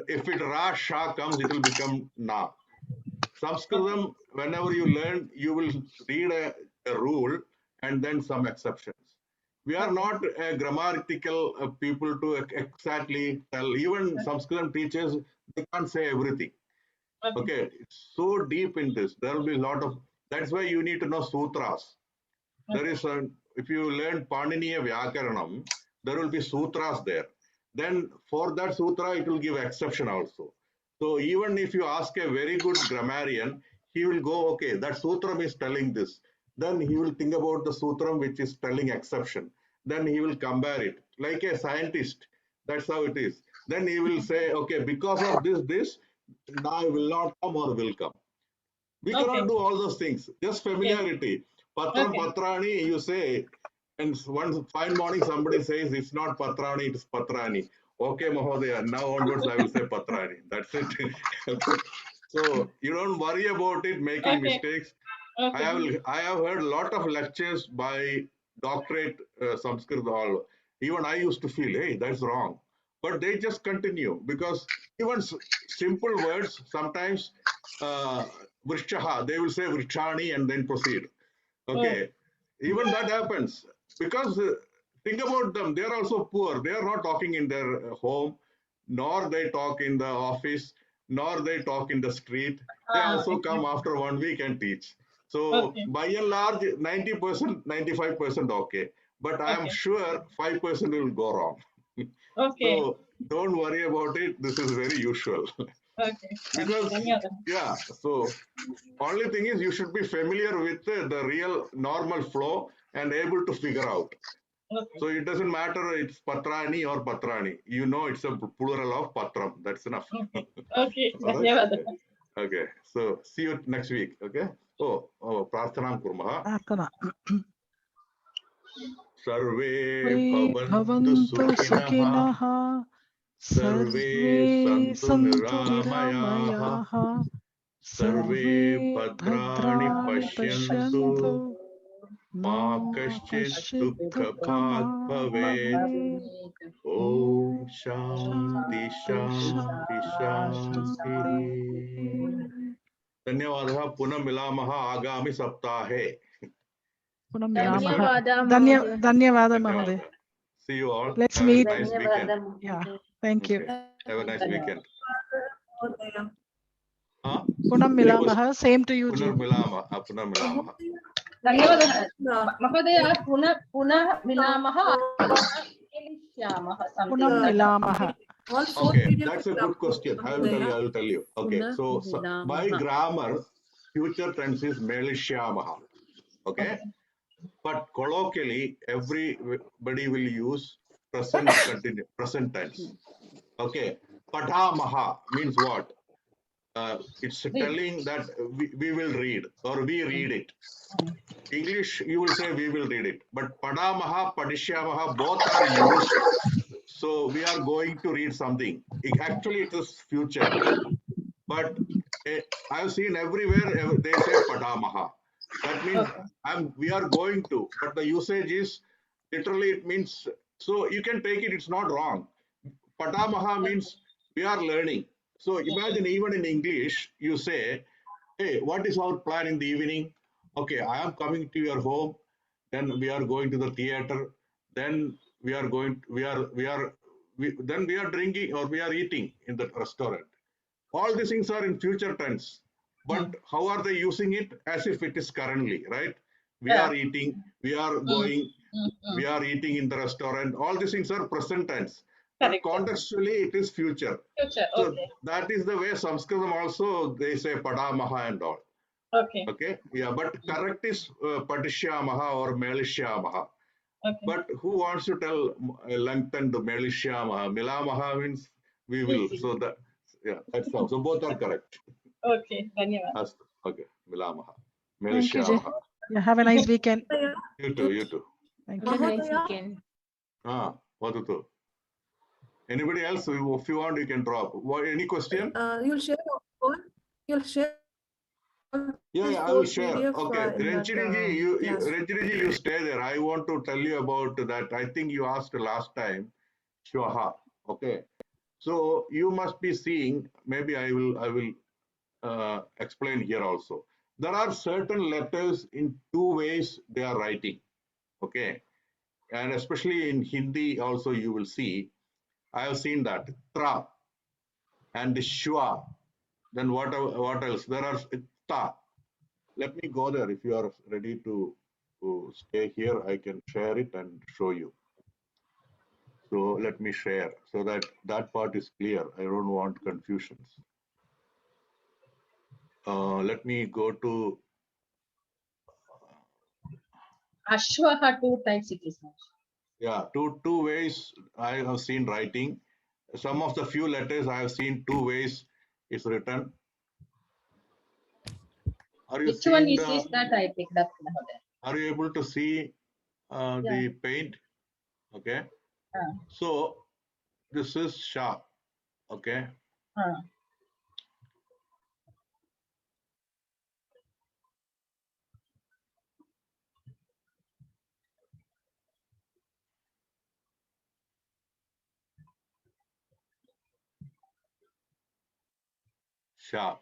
if it Ra Sha comes, it will become Na. Sanskritam, whenever you learn, you will read a rule and then some exceptions. We are not a grammatical people to exactly tell. Even Sanskritam teachers, they can't say everything. Okay, it's so deep in this. There will be a lot of, that's why you need to know sutras. There is a, if you learn Paniniya Vyakaranam, there will be sutras there. Then for that sutra, it will give exception also. So even if you ask a very good grammarian, he will go, okay, that sutram is telling this. Then he will think about the sutram which is telling exception. Then he will compare it. Like a scientist, that's how it is. Then he will say, okay, because of this, now will not come or will come. We cannot do all those things. Just familiarity. Patram, Patrani, you say, and one fine morning somebody says it's not Patrani, it's Patrani. Okay, Mahodaya, now onwards I will say Patrani. That's it. So you don't worry about it making mistakes. I have heard a lot of lectures by doctorate Sanskrit all. Even I used to feel, hey, that's wrong. But they just continue because even simple words sometimes Vrishchaha, they will say Vrishchani and then proceed. Okay, even that happens because think about them, they are also poor. They are not talking in their home, nor they talk in the office, nor they talk in the street. They also come after 1 week and teach. So by and large, 90%, 95% okay. But I am sure 5% will go wrong. So don't worry about it. This is very usual. Because yeah, so only thing is you should be familiar with the real normal flow and able to figure out. So it doesn't matter it's Patrani or Patrani. You know it's a plural of Patram. That's enough. Okay. Okay. So see you next week. Okay. Oh, Prarthanam Kurmaha. Prarthana. Sarve Bhavantu Sukhinah. Sarve Santu Niramayaha. Sarve Bhadrani Pashyantu. Ma Kaschit Dukkha Bhag Bhavet. Om Shanti Shanti Shanti. धन्यवादः पुनः मिलामः आगामि सप्ताहे पुनः मिलामः धन्यवादः महोदय see you all let's have meet a nice weekend yeah thank you have a nice weekend पुनः मिलामः same to you ji पुनः मिलामः धन्यवादः महोदय पुनः मिलामः पुनः मिलामः All four Okay, periods that's a are good question. I will tell you. I will tell you. Okay, so by Punamilaha. grammar, future tense is melishyamaha. Okay, but colloquially, everybody will use present tense. Okay, padamaha means what? It's telling that we will read or we read it. English, you will say we will read it, but padamaha, padishyamaha, both are used. So we are going to read something. Actually, it is future, but I've seen everywhere they say padamaha. That means we are going to, but the usage is literally it means, so you can take it, it's not wrong. Padamaha means we are learning. So imagine even in English, you say, hey, what is our plan in the evening? Okay, I am coming to your home. Then we are going to the theater. Then we are then we are drinking or we are eating in the restaurant. All these things are in future tense. But how are they using it? As if it is currently, right? We are eating, we are going, we are eating in the restaurant. All these things are present tense. But contextually, it is future. So that is the way Sanskritam also, they say padamaha and all. Okay. Yeah, but correct is padishyamaha or melishyamaha. But who wants to tell lengthened melishyamaha? Milamaha means we will. So that, yeah, that's how. So both are correct. Okay, धन्यवाद. Okay, milamaha. Thank you, Jay. Melishyamaha. Yeah, have a nice weekend. You too, you too. Thank Have you. a nice weekend. What to do? Anybody else? If you want, you can drop. Any question? You'll share all. You'll share. Yeah, I will share. PDF, Okay, in that, Ranjini ji, you stay there. I want to tell you about that. I think you asked last time. Shwaha. Okay. So you must be seeing. Maybe I will explain here also. There are certain letters in two ways they are writing. Okay, and especially in Hindi also you will see. I have seen that tra and shwa. Then what else? There are ta. Let me go there. If you are ready to stay here, I can share it and show you. So let me share so that that part is clear. I don't want confusions. Let me go to Ashwaha 2 times it is mentioned. yeah, two ways I have seen writing. Some of the few letters I have seen two ways is written. Are you Which one seeing is that I picked up? Are you able to see the paint? Okay. So this is sha. Okay. Sha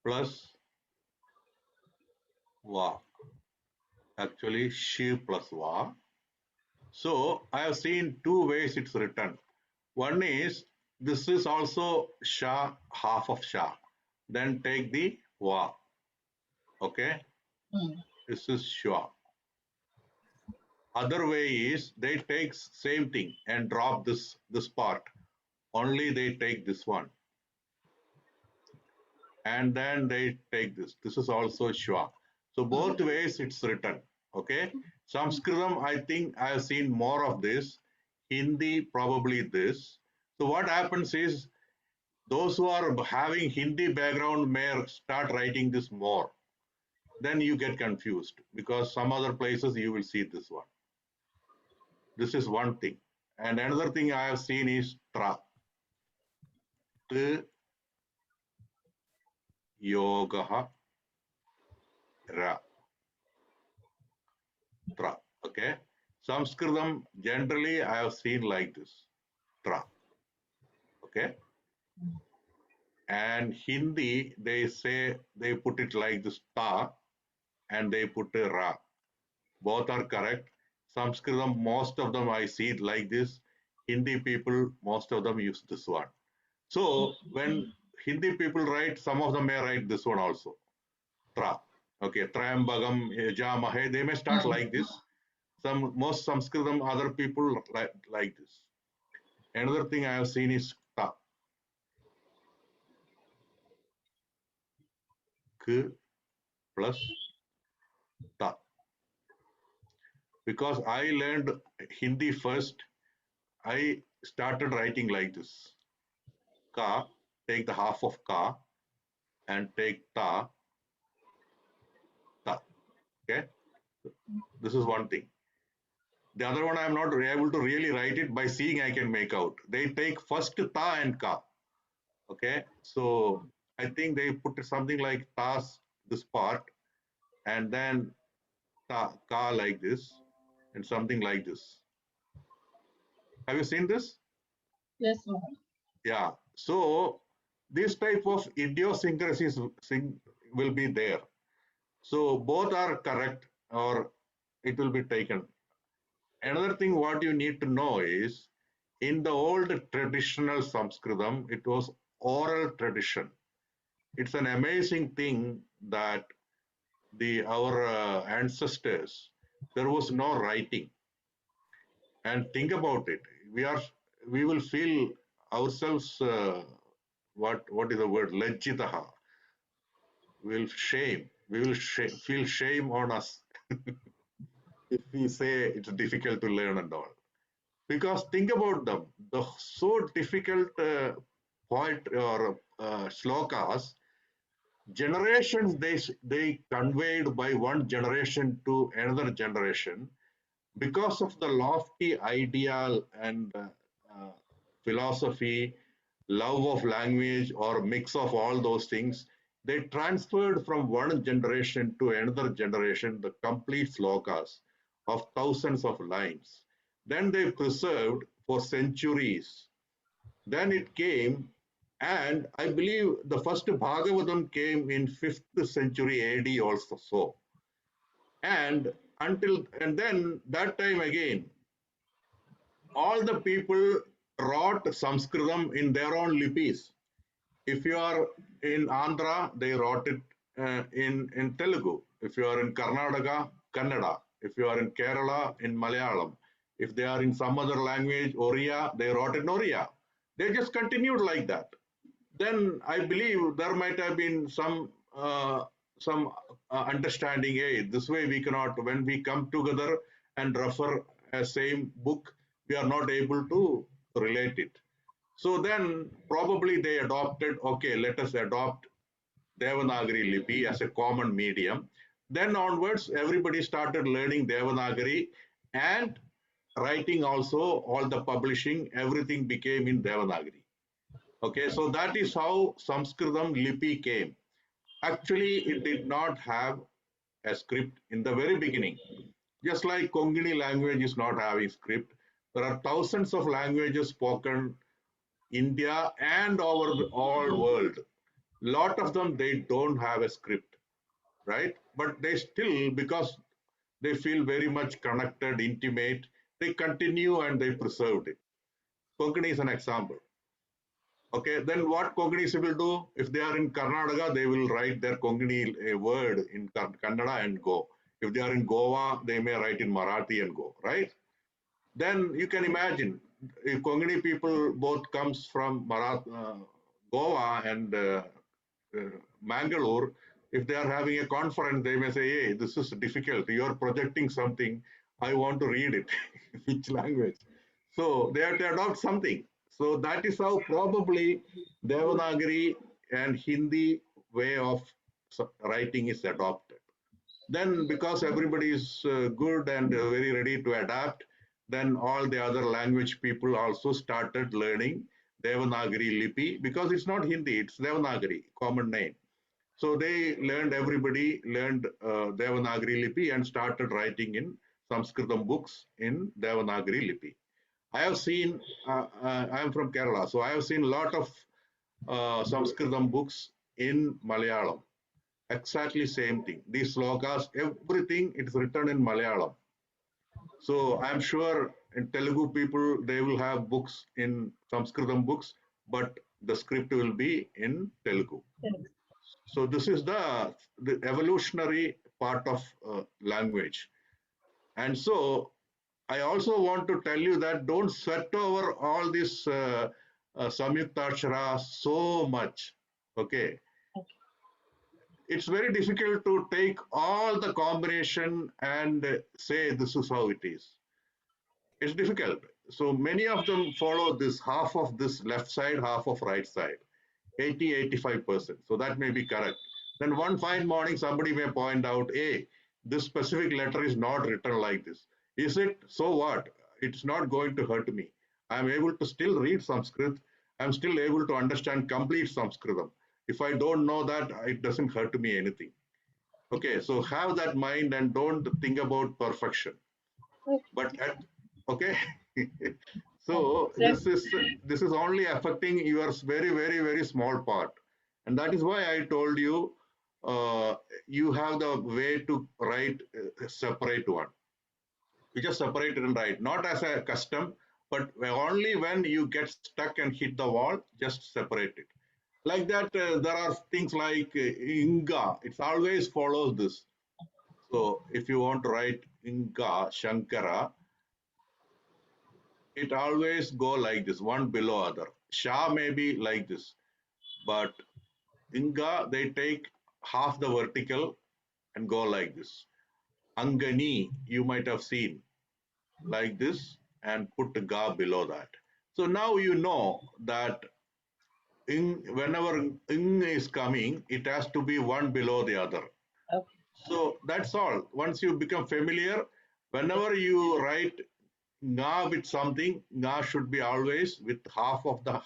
plus va. Actually, she plus va. So I have seen two ways it's written. One is this is also sha, half of sha. Then take the va. Okay. This is shwa. Other way is they take same thing and drop this part. Only they take this one. And then they take this. This is also shwa. So both ways it's written. Okay. Sanskritam, I think I have seen more of this. Hindi, probably this. So what happens is those who are having Hindi background may start writing this more. Then you get confused because some other places you will see this one. This is one thing. And another thing I have seen is tra. T, yogaha, ra. Tra. Okay. Sanskritam, generally, I have seen like this. Tra. Okay. And Hindi, they say, they put it like this ta and they put a ra. Both are correct. Sanskritam, most of them I see it like this. Hindi people, most of them use this one. So when Hindi people write, some of them may write this one also. Tra. Okay, Trayambagam, Yajamahe, they may start like this. Most Sanskritam, other people like this. Another thing I have seen is ta. K plus ta. Because I learned Hindi first, I started writing like this. Ka, take the half of ka and take ta, ta. Okay, this is one thing. The other one I am not able to really write it. By seeing I can make out. They take first ta and ka. Okay, so I think they put something like tas, this part, and then ta, ka like this, and something like this. Have you seen this? Yes, Mohan. Yeah. So this type of idiosyncrasies will be there. So both are correct, or it will be taken. Another thing what you need to know is, in the old traditional Sanskritam, it was oral tradition. It's an amazing thing that our ancestors, there was no writing. And think about it. We will feel ourselves, what is the word, lajjitaha. We will feel shame on us if we say it's difficult to learn and all. Because think about them, the so difficult point or slokas, generations they conveyed by one generation to another generation, because of the lofty ideal and philosophy, love of language, or mix of all those things, they transferred from one generation to another generation the complete slokas of thousands of lines. Then they preserved for centuries. Then it came, and I believe the first Bhagavatam came in 5th century AD also. So, and then that time again, all the people wrote Sanskritam in their own lipis. If you are in Andhra, they wrote it in Telugu. If you are in Karnataka, Kannada. If you are in Kerala, in Malayalam. If they are in some other language, Oriya, they wrote in Oriya. They just continued like that. Then I believe there might have been some understanding. Hey, this way we cannot. When we come together and refer a same book, we are not able to relate it. So then probably they adopted. Okay, let us adopt Devanagari Lipi as a common medium. Then onwards, everybody started learning Devanagari, and writing also, all the publishing, everything became in Devanagari. Okay, so that is how Sanskritam Lipi came. Actually, it did not have a script in the very beginning. Just like Konkani language is not having script, there are thousands of languages spoken India and over the all world. Lot of them, they don't have a script, right? But they still, because they feel very much connected, intimate, they continue and they preserved it. Konkani is an example. Okay, then what Konkanese will do? If they are in Karnataka, they will write their Konkani word in Kannada and go. If they are in Goa, they may write in Marathi and go, right? Then you can imagine, if Konkani people both comes from Goa and Mangalore, if they are having a conference, they may say, hey, this is difficult. You are projecting something. I want to read it. Which language? So they have to adopt something. So that is how probably Devanagari and Hindi way of writing is adopted. Then because everybody is good and very ready to adapt, then all the other language people also started learning Devanagari Lipi, because it's not Hindi, it's Devanagari, common name. So everybody learned Devanagari Lipi and started writing in Sanskritam books in Devanagari Lipi. I have seen, I am from Kerala, so I have seen a lot of Sanskritam books in Malayalam. Exactly same thing. These slokas, everything, it's written in Malayalam. So I'm sure in Telugu people, they will have books in Sanskritam books, but the script will be in Telugu. So this is the evolutionary part of language. And so I also want to tell you that don't sweat over all this Samyuktakshara so much. Okay. It's very difficult to take all the combination and say this is how it is. It's difficult. So many of them follow this, half of this left side, half of right side, 80-85%. So that may be correct. Then one fine morning, somebody may point out, hey, this specific letter is not written like this. Is it? So what? It's not going to hurt me. I'm able to still read Sanskrit. I'm still able to understand complete Sanskritam. If I don't know that, it doesn't hurt me anything. Okay, so have that mind and don't think about perfection. But okay, so this is only affecting your very small part, and that is why I told you you have the way to write a separate one. You just separate it and write, not as a custom, but only when you get stuck and hit the wall, just separate it. Like that, there are things like Inga. It always follows this. So if you want to write Inga, Shankara, it always go like this, one below other. Sha may be like this, but Inga, they take half the vertical and go like this. Angani, you might have seen like this and put Ga below that. So now you know that whenever ing is coming, it has to be one below the other. Okay. So that's all. Once you become familiar, whenever you write Nga with something, Nga should be always with half of the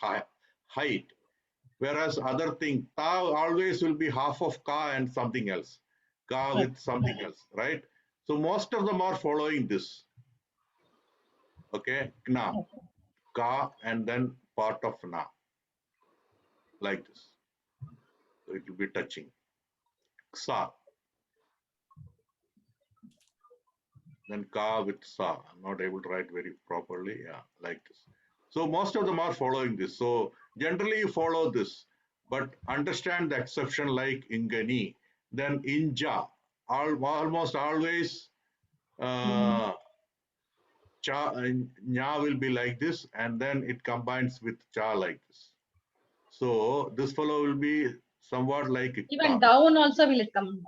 height. Whereas other thing, Ta always will be half of Ka and something else. Ka with something else, right? So most of them are following this. Okay, Kna, Ka, and then part of Na, like this. So it will be touching. Ksa, then Ka with Sa. I'm not able to write very properly. Yeah, like this. So most of them are following this. So generally you follow this, but understand the exception like Ingani. Then Inja, almost always Cha, Nya will be like this, and then it combines with Cha like this. So this fellow will be somewhat like even down also will come.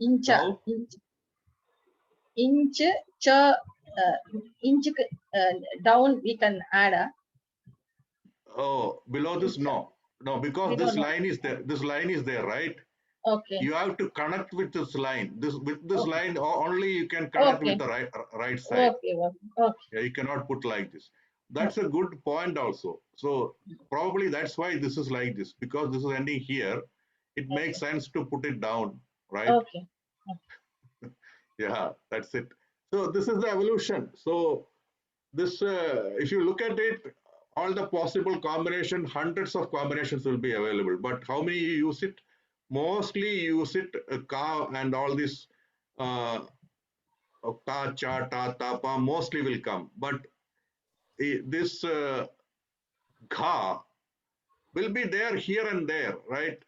Incha, inch, cha, inch down we can add. Oh, below this, no, because this line is there. This line is there, right? Okay. You have to connect with this line. With this line only you can connect with the right side. Okay. Yeah, you cannot put like this. That's a good point also. So probably that's why this is like this, because this is ending here. It makes sense to put it down, right? Okay. Yeah, that's it. So this is the evolution. So this, if you look at it, all the possible combination, hundreds of combinations will be available. But how many you use it? Mostly you use it Ka and all this Ta, Cha, Ta, Ta, Pa mostly will come. But this Gha will be there here and there, right?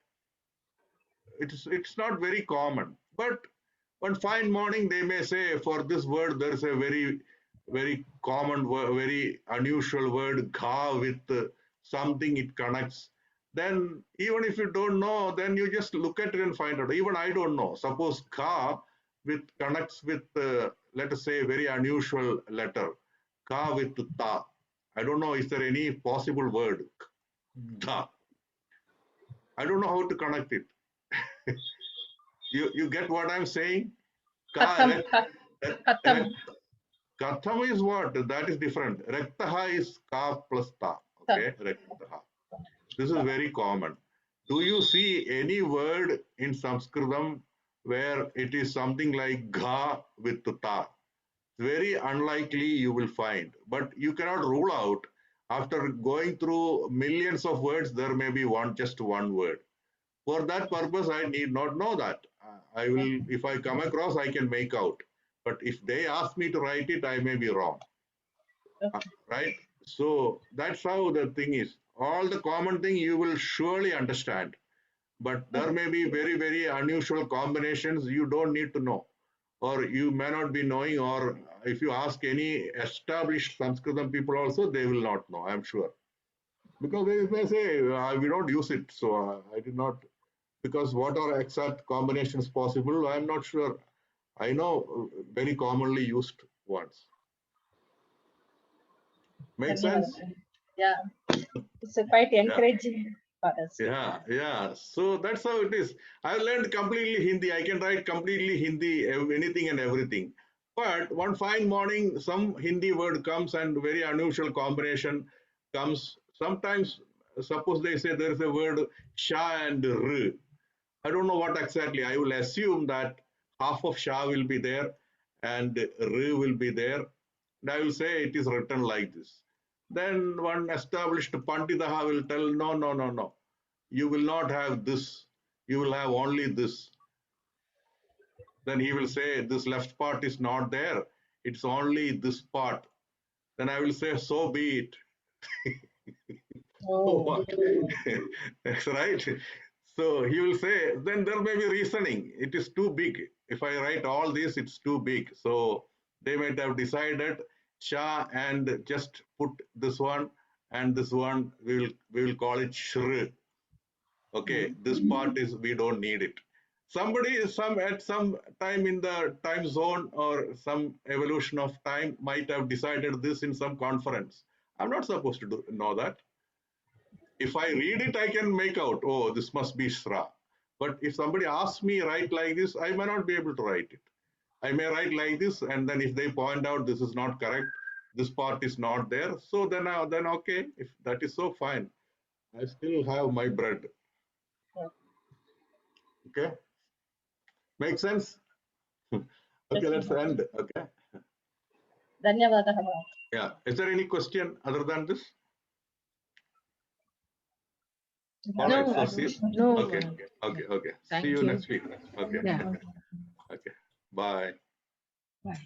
It's not very common. But one fine morning they may say for this word there is a very common word, very unusual word Gha with something it connects. Then even if you don't know, then you just look at it and find out. Even I don't know. Suppose Ka with connects with let us say a very unusual letter. Ka with Ta. I don't know, is there any possible word? Da. I don't know how to connect it. You get what I'm saying? Katham. Katham is what? That is different. Rektaha is Ka plus Ta. Okay, Rektaha. This is very common. Do you see any word in Sanskritam where it is something like Gha with Ta? Very unlikely you will find, but you cannot rule out. After going through millions of words, there may be just one word. For that purpose, I need not know that. I will, if I come across, I can make out. But if they ask me to write it, I may be wrong. Right? So that's how the thing is. All the common thing you will surely understand. But there may be very unusual combinations you don't need to know. Or you may not be knowing, or if you ask any established Sanskritam people also, they will not know, I'm sure. Because they may say, we don't use it, so I did not, because what are exact combinations possible, I'm not sure. I know very commonly used ones. Make sense? Yeah, it's quite encouraging for us. Yeah. So that's how it is. I learned completely Hindi. I can write completely Hindi, anything and everything. But one fine morning, some Hindi word comes and very unusual combination comes. Sometimes, suppose they say there is a word sha and r. I don't know what exactly. I will assume that half of sha will be there and r will be there. And I will say it is written like this. Then one established Panditaha will tell, no. You will not have this. You will have only this. Then he will say, this left part is not there. It's only this part. Then I will say, so be it. Oh. That's right. So he will say, then there may be reasoning. It is too big. If I write all this, it's too big. So they might have decided Shah and just put this one and this one. We will call it Shri. Okay, this part is, we don't need it. Somebody at some time in the time zone or some evolution of time might have decided this in some conference. I'm not supposed to know that. If I read it, I can make out, oh, this must be Shra. But if somebody asks me write like this, I may not be able to write it. I may write like this, and then if they point out this is not correct, this part is not there, so then okay, if that is so, fine. I still have my bread. Okay, make sense? Okay, let's end. Okay. Dhanyavadaha. Yeah. Is there any question other than this? All right. So see. No. Okay. Thank See you you. next week. Okay. Yeah. Okay. Bye. Bye.